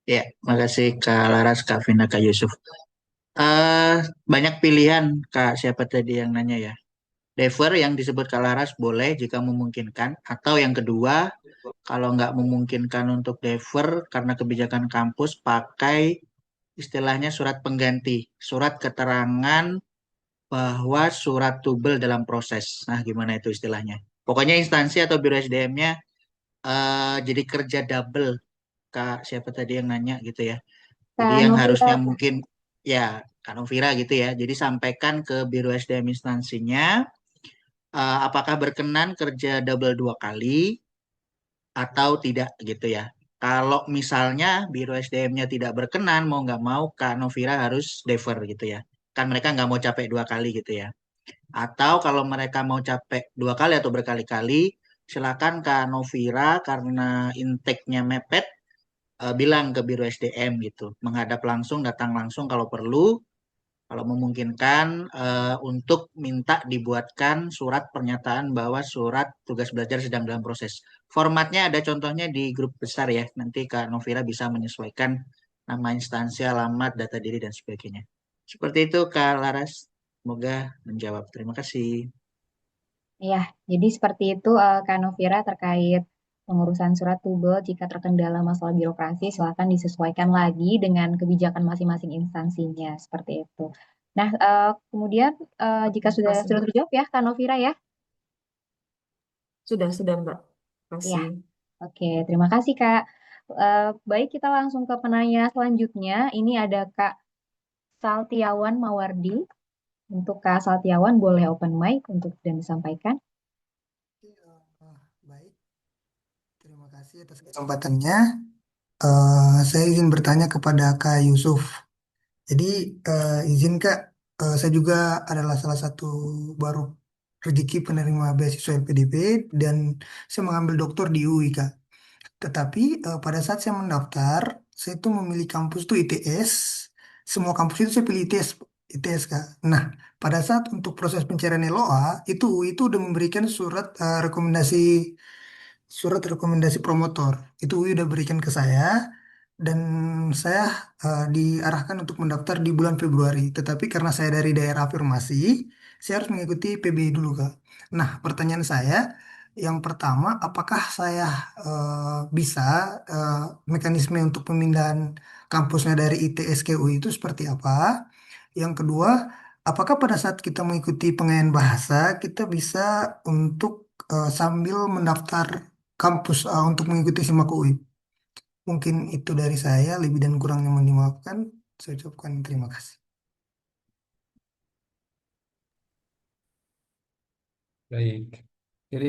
Speaker 10: Ya, makasih Kak Laras, Kak Vina, Kak Yusuf. eh Banyak pilihan, Kak. Siapa tadi yang nanya ya? Defer yang disebut Kak Laras boleh jika memungkinkan. Atau yang kedua, kalau nggak memungkinkan untuk defer karena kebijakan kampus, pakai istilahnya surat pengganti. Surat keterangan bahwa surat tubel dalam proses. Nah, gimana itu istilahnya? Pokoknya instansi atau biro SDM-nya jadi kerja double. Kak siapa tadi yang nanya gitu ya. Jadi
Speaker 1: Kak
Speaker 10: yang
Speaker 1: Novira,
Speaker 10: harusnya mungkin ya Kak Novira gitu ya. Jadi sampaikan ke Biro SDM instansinya apakah berkenan kerja double 2 kali atau tidak gitu ya. Kalau misalnya Biro SDM-nya tidak berkenan, mau nggak mau Kak Novira harus defer gitu ya. Kan mereka nggak mau capek 2 kali gitu ya. Atau kalau mereka mau capek 2 kali atau berkali-kali, silakan Kak Novira karena intake-nya mepet bilang ke Biro SDM gitu, menghadap langsung, datang langsung kalau perlu, kalau memungkinkan untuk minta dibuatkan surat pernyataan bahwa surat tugas belajar sedang dalam proses. Formatnya ada contohnya di grup besar ya, nanti Kak Novira bisa menyesuaikan nama instansi, alamat, data diri, dan sebagainya. Seperti itu Kak Laras, semoga menjawab. Terima kasih.
Speaker 1: ya, jadi seperti itu Kak Novira terkait pengurusan surat tubel. Jika terkendala masalah birokrasi, silakan disesuaikan lagi dengan kebijakan masing-masing instansinya, seperti itu. Nah, kemudian jika
Speaker 8: Terima
Speaker 1: sudah
Speaker 8: kasih,
Speaker 1: sudah
Speaker 8: Mbak.
Speaker 1: terjawab ya, Kak Novira ya?
Speaker 8: Sudah, Mbak.
Speaker 1: Ya,
Speaker 8: Kasih.
Speaker 1: oke. Terima kasih, Kak. Baik, kita langsung ke penanya selanjutnya. Ini ada Kak Saltiawan Mawardi. Untuk Kak Saltiawan, boleh open mic untuk dan disampaikan.
Speaker 11: Baik, terima kasih atas kesempatannya. Saya izin bertanya kepada Kak Yusuf. Jadi, izin Kak, saya juga adalah salah satu baru rezeki penerima beasiswa LPDP dan saya mengambil doktor di UI Kak. Tetapi pada saat saya mendaftar, saya itu memilih kampus itu ITS. Semua kampus itu saya pilih ITS Kak. Nah, pada saat untuk proses pencarian LOA, itu UI itu udah memberikan surat rekomendasi promotor. Itu UI udah berikan ke saya dan saya diarahkan untuk mendaftar di bulan Februari. Tetapi karena saya dari daerah afirmasi, saya harus mengikuti PBI dulu Kak. Nah, pertanyaan saya yang pertama, apakah saya bisa eh, mekanisme untuk pemindahan kampusnya dari ITS ke UI itu seperti apa? Yang kedua, apakah pada saat kita mengikuti pengayaan bahasa, kita bisa untuk sambil mendaftar kampus untuk mengikuti SIMAK UI? Mungkin itu dari saya, lebih dan kurangnya mohon dimaafkan. Saya ucapkan terima kasih.
Speaker 4: Baik. Jadi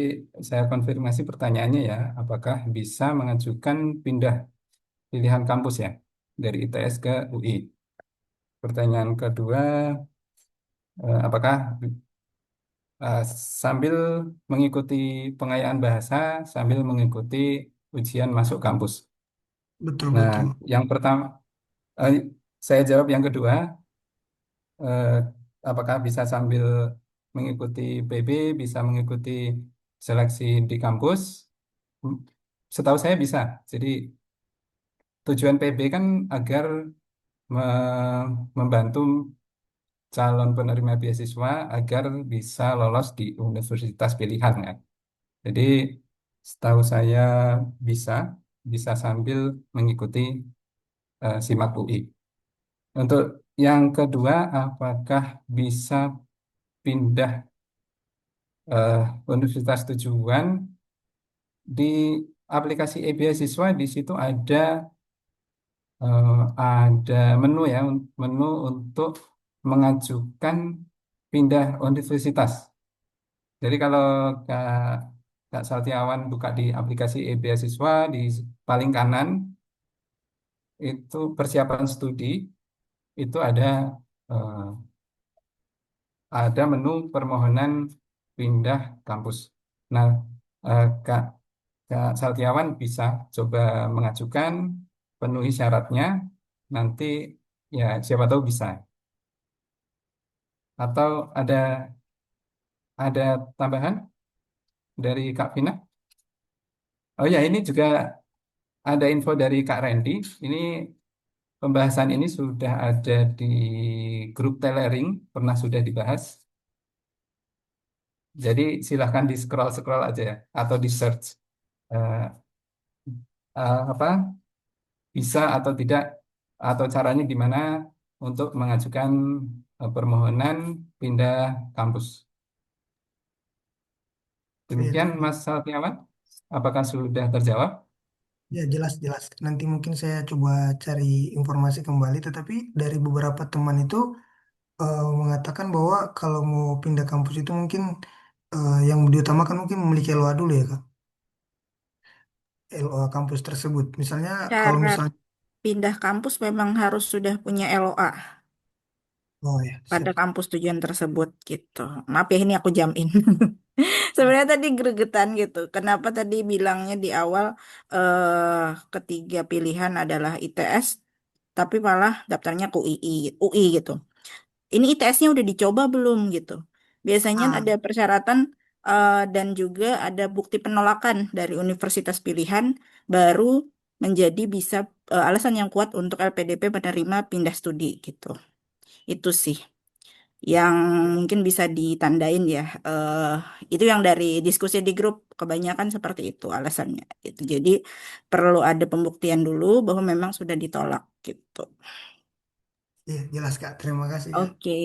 Speaker 4: saya konfirmasi pertanyaannya ya, apakah bisa mengajukan pindah pilihan kampus ya dari ITS ke UI? Pertanyaan kedua, apakah eh, sambil mengikuti pengayaan bahasa, sambil mengikuti ujian masuk kampus?
Speaker 11: Betul,
Speaker 4: Nah,
Speaker 11: betul.
Speaker 4: yang pertama, eh, saya jawab yang kedua, eh, apakah bisa sambil mengikuti PB, bisa mengikuti seleksi di kampus? Hmm, Setahu saya bisa. Jadi tujuan PB kan agar membantu calon penerima beasiswa agar bisa lolos di universitas pilihan kan. Jadi setahu saya bisa bisa sambil mengikuti SIMAK UI. Untuk yang kedua, apakah bisa pindah universitas tujuan di aplikasi e-beasiswa di situ ada menu ya, menu untuk mengajukan pindah universitas. Jadi kalau Kak, Kak Saltiawan buka di aplikasi e-beasiswa di paling kanan itu persiapan studi itu eh, ada menu permohonan pindah kampus. Nah, Kak, Kak Saltiawan bisa coba mengajukan, penuhi syaratnya, nanti ya siapa tahu bisa. Atau ada tambahan dari Kak Vina? Oh ya, ini juga ada info dari Kak Randy. Ini pembahasan ini sudah ada di grup Telering, pernah sudah dibahas. Jadi silahkan di scroll-scroll aja ya, atau di search eh, apa bisa atau tidak, atau caranya gimana untuk mengajukan permohonan pindah kampus.
Speaker 11: Ya,
Speaker 4: Demikian Mas Saltiawan, apakah sudah terjawab?
Speaker 11: ya, jelas, jelas. Nanti mungkin saya coba cari informasi kembali. Tetapi dari beberapa teman itu mengatakan bahwa kalau mau pindah kampus itu mungkin yang diutamakan mungkin memiliki LOA dulu ya Kak. LOA kampus tersebut. Misalnya kalau
Speaker 3: Syarat
Speaker 11: misalnya,
Speaker 3: pindah kampus memang harus sudah punya LOA
Speaker 11: oh ya,
Speaker 3: pada
Speaker 11: siap.
Speaker 3: kampus tujuan tersebut gitu. Maaf ya ini aku jamin. Sebenarnya tadi gregetan gitu. Kenapa tadi bilangnya di awal ketiga pilihan adalah ITS, tapi malah daftarnya ke UI gitu. Ini ITS-nya udah dicoba belum gitu. Biasanya
Speaker 11: Ah,
Speaker 3: ada persyaratan dan juga ada bukti penolakan dari universitas pilihan baru menjadi bisa alasan yang kuat untuk LPDP menerima pindah studi gitu. Itu sih.
Speaker 12: yang mungkin bisa ditandain ya. Itu yang dari diskusi di grup kebanyakan seperti itu alasannya. Itu jadi perlu ada pembuktian dulu bahwa memang sudah ditolak gitu.
Speaker 11: Iya, jelas Kak. Terima kasih Kak.
Speaker 12: Oke.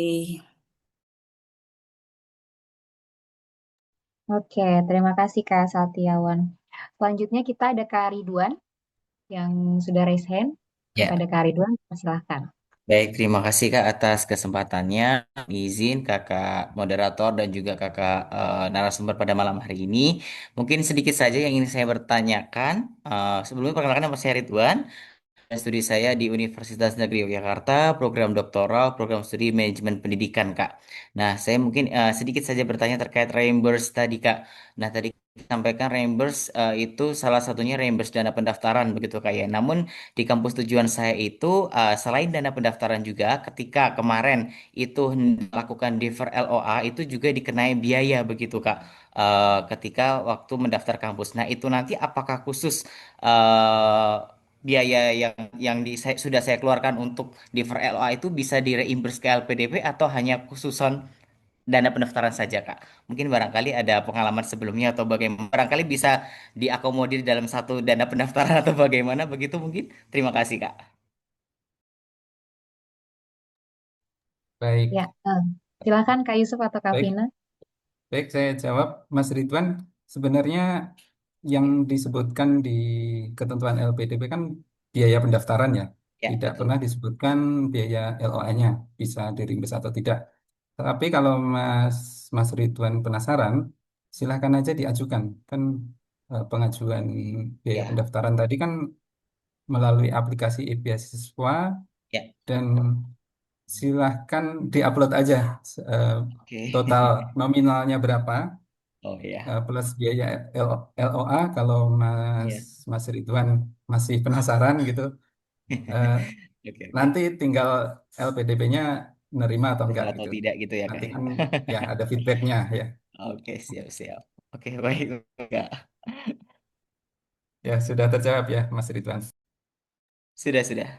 Speaker 1: Oke, terima kasih Kak Satiawan. Selanjutnya kita ada Kak Ridwan yang sudah raise hand.
Speaker 13: Ya,
Speaker 1: Kepada Kak Ridwan, silahkan.
Speaker 13: baik. Terima kasih Kak atas kesempatannya. Izin Kakak moderator dan juga Kakak narasumber pada malam hari ini. Mungkin sedikit saja yang ingin saya bertanyakan. Sebelumnya perkenalkan nama saya Ridwan. Studi saya di Universitas Negeri Yogyakarta, program doktoral, program studi manajemen pendidikan, Kak. Nah, saya mungkin sedikit saja bertanya terkait reimburse tadi, Kak. Nah, tadi sampaikan reimburse itu salah satunya reimburse dana pendaftaran, begitu, Kak ya. Namun di kampus tujuan saya itu selain dana pendaftaran juga, ketika kemarin itu melakukan defer LOA itu juga dikenai biaya, begitu, Kak. Ketika waktu mendaftar kampus. Nah, itu nanti apakah khusus eh, biaya sudah saya keluarkan untuk defer LOA itu bisa direimburse ke LPDP atau hanya khususon dana pendaftaran saja, Kak? Mungkin barangkali ada pengalaman sebelumnya atau bagaimana. Barangkali bisa diakomodir dalam satu dana pendaftaran atau bagaimana begitu mungkin. Terima kasih, Kak.
Speaker 4: Baik,
Speaker 1: Ya, silakan Kak Yusuf atau Kak
Speaker 4: baik,
Speaker 1: Vina.
Speaker 4: baik. Saya jawab, Mas Ridwan. Sebenarnya yang disebutkan di ketentuan LPDP kan biaya pendaftaran ya,
Speaker 13: Ya,
Speaker 4: tidak
Speaker 13: betul.
Speaker 4: pernah disebutkan biaya LOA-nya bisa diringkas atau tidak. Tapi kalau Mas Ridwan penasaran, silahkan aja diajukan. Kan pengajuan biaya
Speaker 13: Ya,
Speaker 4: pendaftaran tadi kan melalui aplikasi e-beasiswa
Speaker 13: ya.
Speaker 4: dan silahkan diupload aja eh,
Speaker 13: Oke.
Speaker 4: total nominalnya berapa
Speaker 13: Oh ya.
Speaker 4: plus biaya LOA kalau Mas
Speaker 13: Iya.
Speaker 4: Mas Ridwan masih penasaran gitu eh,
Speaker 13: Oke, oke.
Speaker 4: nanti tinggal LPDP-nya nerima atau
Speaker 13: Benar
Speaker 4: enggak
Speaker 13: atau
Speaker 4: gitu.
Speaker 13: tidak gitu ya, Kak
Speaker 4: Nanti
Speaker 13: ya.
Speaker 4: kan ya ada feedbacknya ya.
Speaker 13: Oke, siap-siap. Oke, baik, Kak.
Speaker 4: Ya sudah terjawab ya Mas Ridwan.
Speaker 13: Sudah, sudah.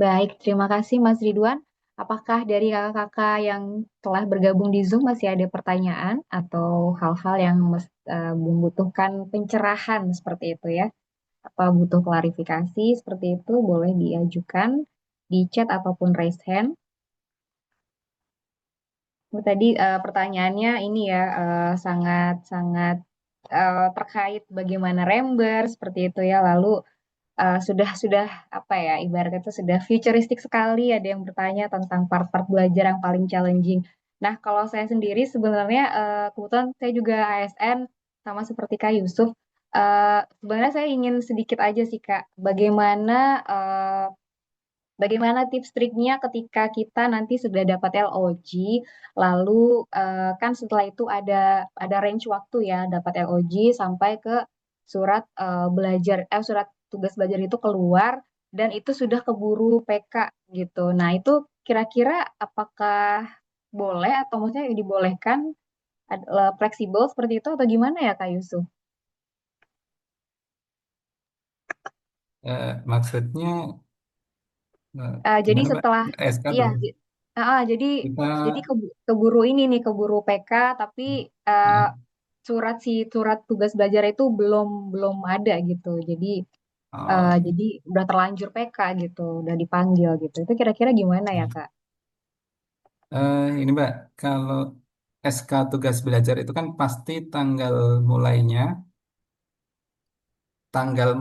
Speaker 1: Baik, terima kasih Mas Ridwan. Apakah dari kakak-kakak yang telah bergabung di Zoom masih ada pertanyaan atau hal-hal yang membutuhkan pencerahan seperti itu ya? Apa butuh klarifikasi seperti itu boleh diajukan di chat ataupun raise hand. Tadi pertanyaannya ini ya sangat-sangat terkait bagaimana reimburse seperti itu ya. Lalu sudah apa ya ibaratnya itu sudah futuristik sekali. Ada yang bertanya tentang part-part belajar yang paling challenging. Nah, kalau saya sendiri sebenarnya kebetulan saya juga ASN sama seperti Kak Yusuf. Sebenarnya saya ingin sedikit aja sih Kak, bagaimana tips triknya ketika kita nanti sudah dapat LOG, lalu kan setelah itu ada range waktu ya dapat LOG sampai ke surat tugas belajar itu keluar dan itu sudah keburu PK gitu. Nah, itu kira-kira apakah boleh atau maksudnya dibolehkan fleksibel seperti itu atau gimana ya Kak Yusuf?
Speaker 4: Maksudnya
Speaker 1: Jadi
Speaker 4: gimana Mbak?
Speaker 1: setelah
Speaker 4: SK
Speaker 1: iya
Speaker 4: tuh
Speaker 1: jadi
Speaker 4: kita
Speaker 1: keburu ini nih keburu PK tapi eh, surat tugas belajar itu belum belum ada gitu.
Speaker 4: oh,
Speaker 1: Jadi udah terlanjur PK gitu, udah dipanggil gitu. Itu kira-kira gimana ya, Kak?
Speaker 4: ini Mbak, kalau SK tugas belajar itu kan pasti tanggal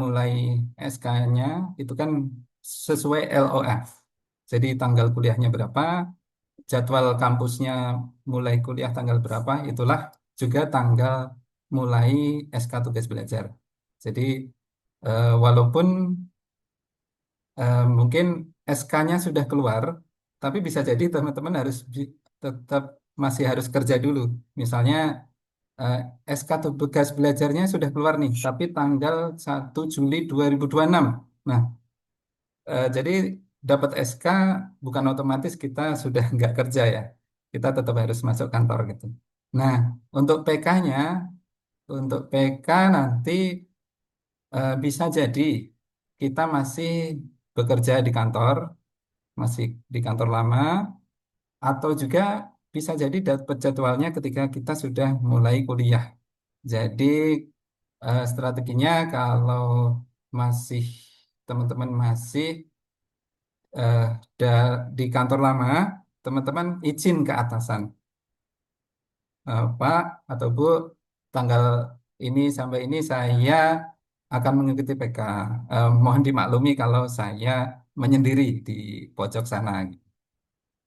Speaker 4: mulai SK-nya itu kan sesuai LOF. Jadi tanggal kuliahnya berapa, jadwal kampusnya mulai kuliah tanggal berapa, itulah juga tanggal mulai SK tugas belajar. Jadi walaupun mungkin SK-nya sudah keluar, tapi bisa jadi teman-teman tetap masih harus kerja dulu. Misalnya eh, SK tugas belajarnya sudah keluar nih, tapi tanggal 1 Juli 2026. Nah, jadi dapat SK bukan otomatis kita sudah nggak kerja ya. Kita tetap harus masuk kantor gitu. Nah, untuk PK-nya, untuk PK nanti bisa jadi kita masih bekerja di kantor, masih di kantor lama, atau juga bisa jadi dapat jadwalnya ketika kita sudah mulai kuliah. Jadi strateginya kalau masih teman-teman masih eh, di kantor lama, teman-teman izin ke atasan, Pak atau Bu, tanggal ini sampai ini saya akan mengikuti PK. Mohon dimaklumi kalau saya menyendiri di pojok sana.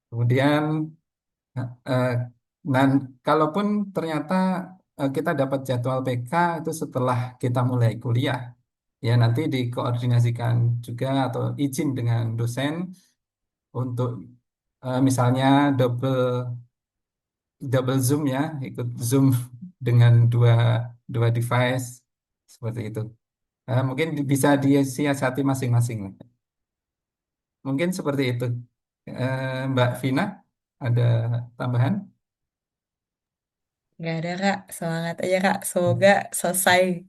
Speaker 4: Kemudian, eh, dan kalaupun ternyata kita dapat jadwal PK itu setelah kita mulai kuliah, ya nanti dikoordinasikan juga atau izin dengan dosen untuk misalnya double double Zoom ya, ikut Zoom dengan dua dua device seperti itu. Mungkin bisa disiasati masing-masing lah. Mungkin seperti itu. Mbak Vina, ada tambahan?
Speaker 2: Nggak ada Kak, semangat aja Kak. Semoga selesai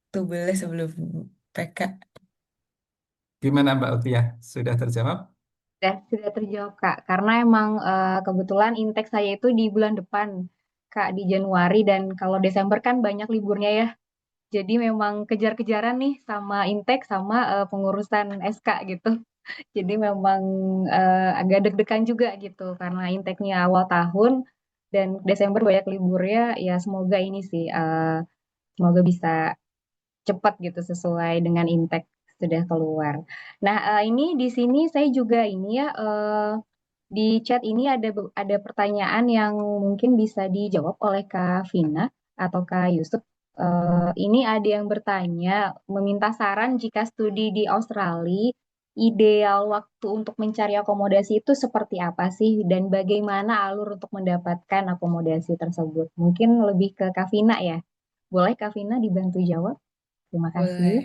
Speaker 2: tubelnya sebelum PK.
Speaker 4: Gimana Mbak Utia? Sudah terjawab?
Speaker 1: Sudah terjawab Kak, karena emang kebetulan intake saya itu di bulan depan Kak, di Januari, dan kalau Desember kan banyak liburnya ya. Jadi memang kejar-kejaran nih sama intake sama pengurusan SK gitu. Jadi memang agak deg-degan juga gitu karena intake-nya awal tahun dan Desember banyak liburnya. Ya semoga ini sih semoga bisa cepat gitu sesuai dengan intake sudah keluar. Nah, ini di sini saya juga ini ya di chat ini ada pertanyaan yang mungkin bisa dijawab oleh Kak Vina atau Kak Yusuf. Ini ada yang bertanya, meminta saran jika studi di Australia, ideal waktu untuk mencari akomodasi itu seperti apa sih? Dan bagaimana alur untuk mendapatkan akomodasi tersebut? Mungkin lebih ke Kak Vina ya. Boleh Kak Vina dibantu jawab? Terima kasih.
Speaker 2: Boleh.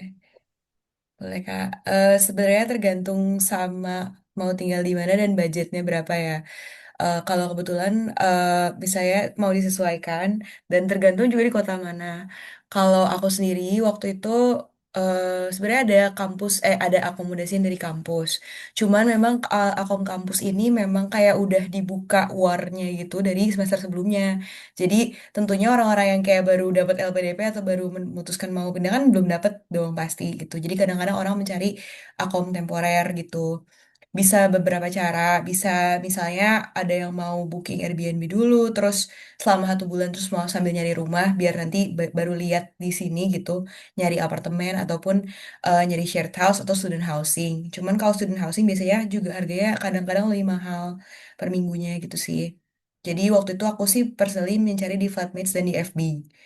Speaker 2: Boleh Kak. Sebenarnya tergantung sama mau tinggal di mana dan budgetnya berapa ya. Kalau kebetulan misalnya mau disesuaikan dan tergantung juga di kota mana. Kalau aku sendiri waktu itu sebenarnya ada ada akomodasi yang dari kampus. Cuman memang akom kampus ini memang kayak udah dibuka warnya gitu dari semester sebelumnya. Jadi tentunya orang-orang yang kayak baru dapat LPDP atau baru memutuskan mau pindah kan belum dapat dong pasti gitu. Jadi kadang-kadang orang mencari akom temporer gitu. Bisa beberapa cara, bisa misalnya ada yang mau booking Airbnb dulu, terus selama 1 bulan terus mau sambil nyari rumah, biar nanti baru lihat di sini gitu, nyari apartemen ataupun nyari shared house atau student housing. Cuman kalau student housing biasanya juga harganya kadang-kadang lebih mahal per minggunya gitu sih. Jadi waktu itu aku sih personally mencari di Flatmates dan di FB.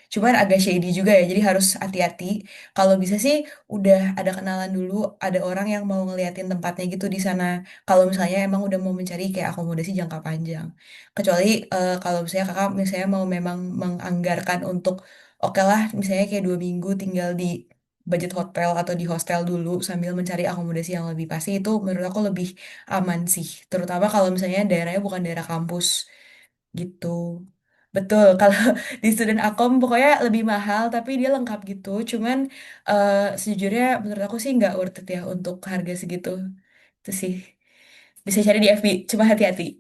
Speaker 2: Cuman agak shady juga ya, jadi harus hati-hati. Kalau bisa sih udah ada kenalan dulu, ada orang yang mau ngeliatin tempatnya gitu di sana. Kalau misalnya emang udah mau mencari kayak akomodasi jangka panjang. Kecuali kalau misalnya kakak misalnya mau memang menganggarkan untuk oke lah misalnya kayak 2 minggu tinggal di budget hotel atau di hostel dulu sambil mencari akomodasi yang lebih pasti itu menurut aku lebih aman sih. Terutama kalau misalnya daerahnya bukan daerah kampus gitu. Betul, kalau di student akom pokoknya lebih mahal tapi dia lengkap gitu. Cuman sejujurnya menurut aku sih nggak worth it ya untuk harga segitu. Itu sih. Bisa cari di FB, cuma hati-hati.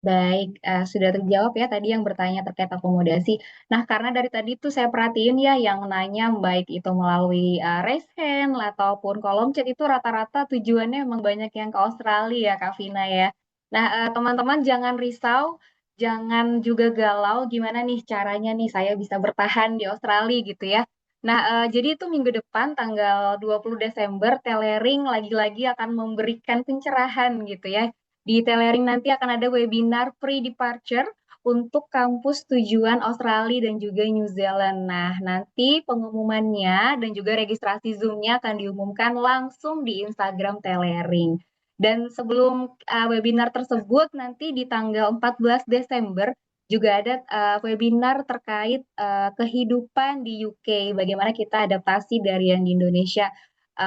Speaker 1: Baik, sudah terjawab ya tadi yang bertanya terkait akomodasi. Nah, karena dari tadi tuh saya perhatiin ya yang nanya baik itu melalui raise hand ataupun kolom chat itu rata-rata tujuannya emang banyak yang ke Australia ya, Kak Vina ya. Nah, teman-teman jangan risau, jangan juga galau gimana nih caranya nih saya bisa bertahan di Australia gitu ya. Nah, jadi itu minggu depan tanggal 20 Desember Telering lagi-lagi akan memberikan pencerahan gitu ya. Di Telering nanti akan ada webinar pre-departure untuk kampus tujuan Australia dan juga New Zealand. Nah, nanti pengumumannya dan juga registrasi Zoom-nya akan diumumkan langsung di Instagram Telering. Dan sebelum webinar tersebut, nanti di tanggal 14 Desember juga ada webinar terkait kehidupan di UK, bagaimana kita adaptasi dari yang di Indonesia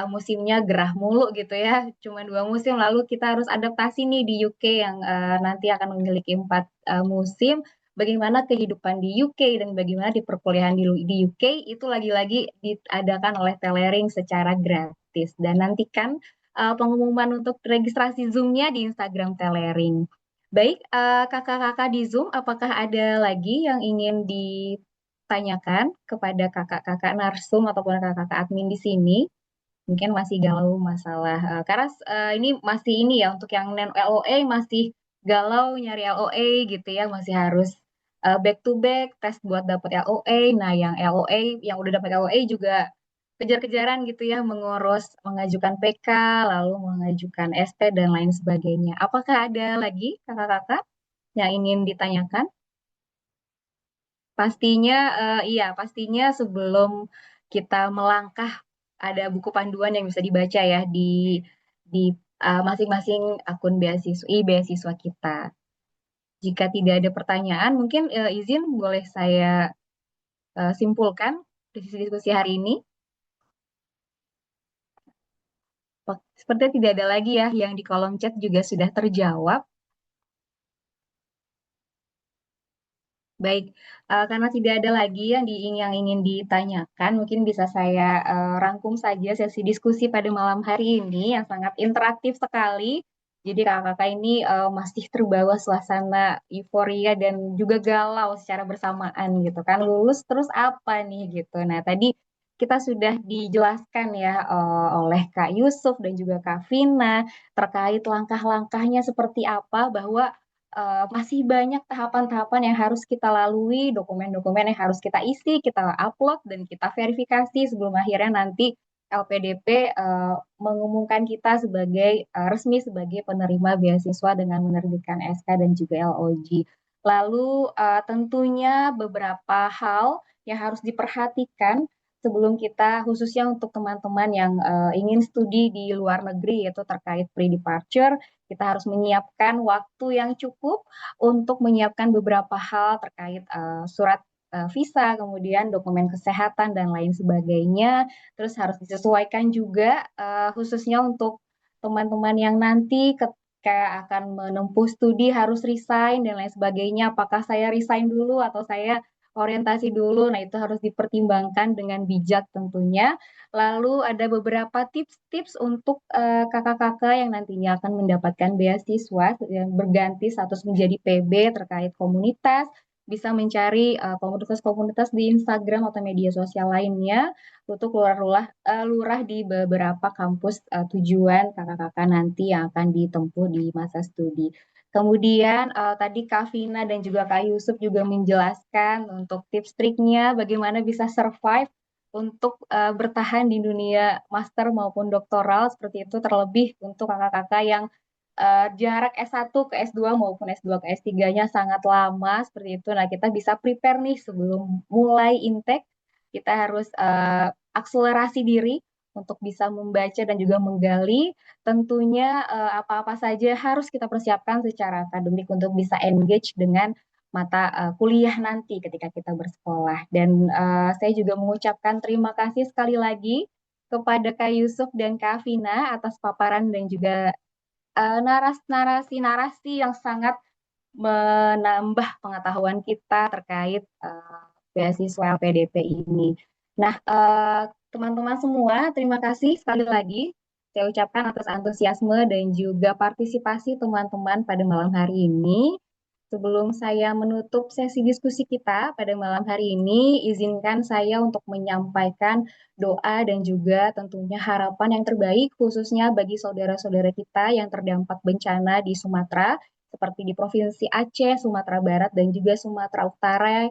Speaker 1: musimnya gerah mulu gitu ya, cuma 2 musim lalu kita harus adaptasi nih di UK yang nanti akan memiliki 4 musim. bagaimana kehidupan di UK dan bagaimana di perkuliahan di UK itu lagi-lagi diadakan oleh Telering secara gratis. Dan nantikan pengumuman untuk registrasi Zoom-nya di Instagram Telering. Baik, kakak-kakak di Zoom, apakah ada lagi yang ingin ditanyakan kepada kakak-kakak narsum ataupun kakak-kakak admin di sini? Mungkin masih galau masalah karena ini masih ini ya untuk yang non LOA masih galau nyari LOA gitu ya, masih harus back to back tes buat dapat LOA. Nah, yang LOA yang udah dapat LOA juga kejar-kejaran gitu ya, mengurus mengajukan PK lalu mengajukan ST dan lain sebagainya. Apakah ada lagi kakak-kakak yang ingin ditanyakan? Pastinya, iya, pastinya sebelum kita melangkah, ada buku panduan yang bisa dibaca ya di masing-masing akun beasiswa kita. Jika tidak ada pertanyaan, mungkin izin boleh saya simpulkan diskusi hari ini. Sepertinya tidak ada lagi ya yang di kolom chat juga sudah terjawab. Baik, karena tidak ada lagi yang ingin ditanyakan, mungkin bisa saya rangkum saja sesi diskusi pada malam hari ini yang sangat interaktif sekali. Jadi kakak-kakak ini masih terbawa suasana euforia dan juga galau secara bersamaan gitu kan. Lulus terus apa nih gitu. Nah, tadi kita sudah dijelaskan ya oleh Kak Yusuf dan juga Kak Vina terkait langkah-langkahnya seperti apa, bahwa masih banyak tahapan-tahapan yang harus kita lalui, dokumen-dokumen yang harus kita isi, kita upload, dan kita verifikasi sebelum akhirnya nanti LPDP mengumumkan kita sebagai resmi sebagai penerima beasiswa dengan menerbitkan SK dan juga LOG. Lalu tentunya beberapa hal yang harus diperhatikan sebelum kita, khususnya untuk teman-teman yang ingin studi di luar negeri, yaitu terkait pre-departure, kita harus menyiapkan waktu yang cukup untuk menyiapkan beberapa hal terkait surat visa, kemudian dokumen kesehatan dan lain sebagainya. Terus harus disesuaikan juga khususnya untuk teman-teman yang nanti ketika akan menempuh studi harus resign dan lain sebagainya. Apakah saya resign dulu atau saya orientasi dulu? Nah, itu harus dipertimbangkan dengan bijak tentunya. Lalu ada beberapa tips-tips untuk kakak-kakak yang nantinya akan mendapatkan beasiswa yang berganti status menjadi PB terkait komunitas, bisa mencari komunitas-komunitas di Instagram atau media sosial lainnya untuk lurah di beberapa kampus tujuan kakak-kakak nanti yang akan ditempuh di masa studi. Kemudian tadi Kak Vina dan juga Kak Yusuf juga menjelaskan untuk tips triknya bagaimana bisa survive untuk bertahan di dunia master maupun doktoral seperti itu, terlebih untuk kakak-kakak yang jarak S1 ke S2 maupun S2 ke S3-nya sangat lama seperti itu. Nah, kita bisa prepare nih sebelum mulai intake, kita harus akselerasi diri untuk bisa membaca dan juga menggali. Tentunya apa-apa saja harus kita persiapkan secara akademik untuk bisa engage dengan mata kuliah nanti ketika kita bersekolah. Dan saya juga mengucapkan terima kasih sekali lagi kepada Kak Yusuf dan Kak Vina atas paparan dan juga narasi-narasi yang sangat menambah pengetahuan kita terkait beasiswa LPDP ini. Nah, teman-teman semua, terima kasih sekali lagi saya ucapkan atas antusiasme dan juga partisipasi teman-teman pada malam hari ini. Sebelum saya menutup sesi diskusi kita pada malam hari ini, izinkan saya untuk menyampaikan doa dan juga tentunya harapan yang terbaik khususnya bagi saudara-saudara kita yang terdampak bencana di Sumatera, seperti di Provinsi Aceh, Sumatera Barat, dan juga Sumatera Utara.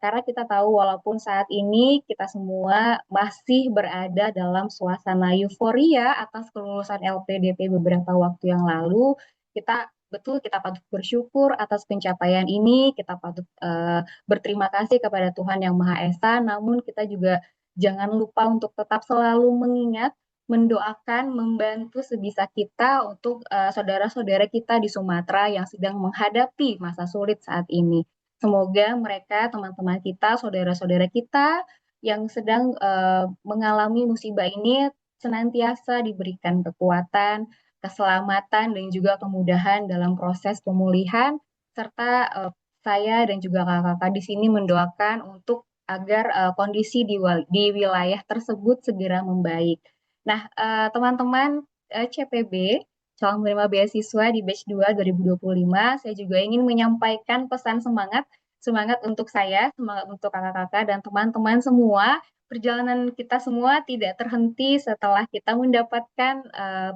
Speaker 1: Karena kita tahu walaupun saat ini kita semua masih berada dalam suasana euforia atas kelulusan LPDP beberapa waktu yang lalu, kita patut bersyukur atas pencapaian ini, kita patut berterima kasih kepada Tuhan Yang Maha Esa, namun kita juga jangan lupa untuk tetap selalu mengingat, mendoakan, membantu sebisa kita untuk saudara-saudara kita di Sumatera yang sedang menghadapi masa sulit saat ini. Semoga mereka, teman-teman kita, saudara-saudara kita yang sedang mengalami musibah ini senantiasa diberikan kekuatan, keselamatan, dan juga kemudahan dalam proses pemulihan, serta saya dan juga kakak-kakak di sini mendoakan untuk agar kondisi di wilayah tersebut segera membaik. Nah, teman-teman CPB, calon penerima beasiswa di batch 2 2025, saya juga ingin menyampaikan pesan semangat, semangat untuk saya, semangat untuk kakak-kakak dan teman-teman semua. Perjalanan kita semua tidak terhenti setelah kita mendapatkan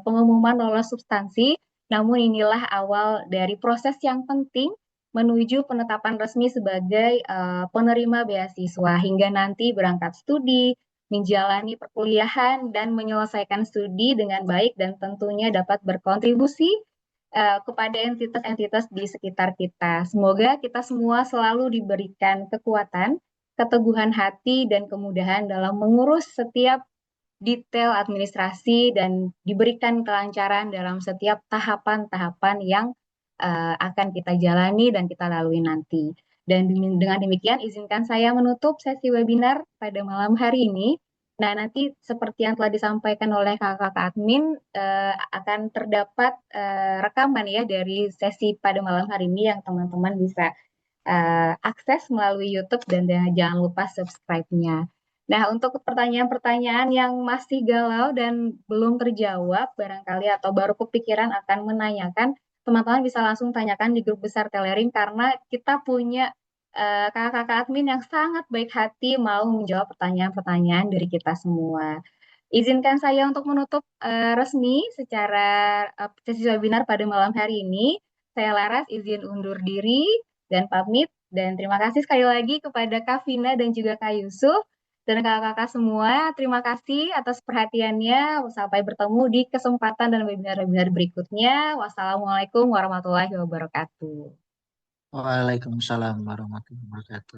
Speaker 1: pengumuman lolos substansi, namun inilah awal dari proses yang penting menuju penetapan resmi sebagai penerima beasiswa hingga nanti berangkat studi, menjalani perkuliahan, dan menyelesaikan studi dengan baik dan tentunya dapat berkontribusi kepada entitas-entitas di sekitar kita. Semoga kita semua selalu diberikan kekuatan, keteguhan hati, dan kemudahan dalam mengurus setiap detail administrasi dan diberikan kelancaran dalam setiap tahapan-tahapan yang akan kita jalani dan kita lalui nanti. Dan dengan demikian, izinkan saya menutup sesi webinar pada malam hari ini. Nah, nanti seperti yang telah disampaikan oleh kakak-kakak admin, akan terdapat rekaman ya dari sesi pada malam hari ini yang teman-teman bisa akses melalui YouTube dan jangan lupa subscribe-nya. Nah, untuk pertanyaan-pertanyaan yang masih galau dan belum terjawab barangkali atau baru kepikiran akan menanyakan, teman-teman bisa langsung tanyakan di grup besar Telering karena kita punya kakak-kakak admin yang sangat baik hati mau menjawab pertanyaan-pertanyaan dari kita semua. Izinkan saya untuk menutup resmi secara sesi webinar pada malam hari ini. Saya Laras izin undur diri dan pamit. Dan terima kasih sekali lagi kepada Kak Vina dan juga Kak Yusuf. Dan kakak-kakak semua, terima kasih atas perhatiannya. Sampai bertemu di kesempatan dan webinar-webinar berikutnya. Wassalamualaikum warahmatullahi wabarakatuh.
Speaker 10: Waalaikumsalam warahmatullahi wabarakatuh.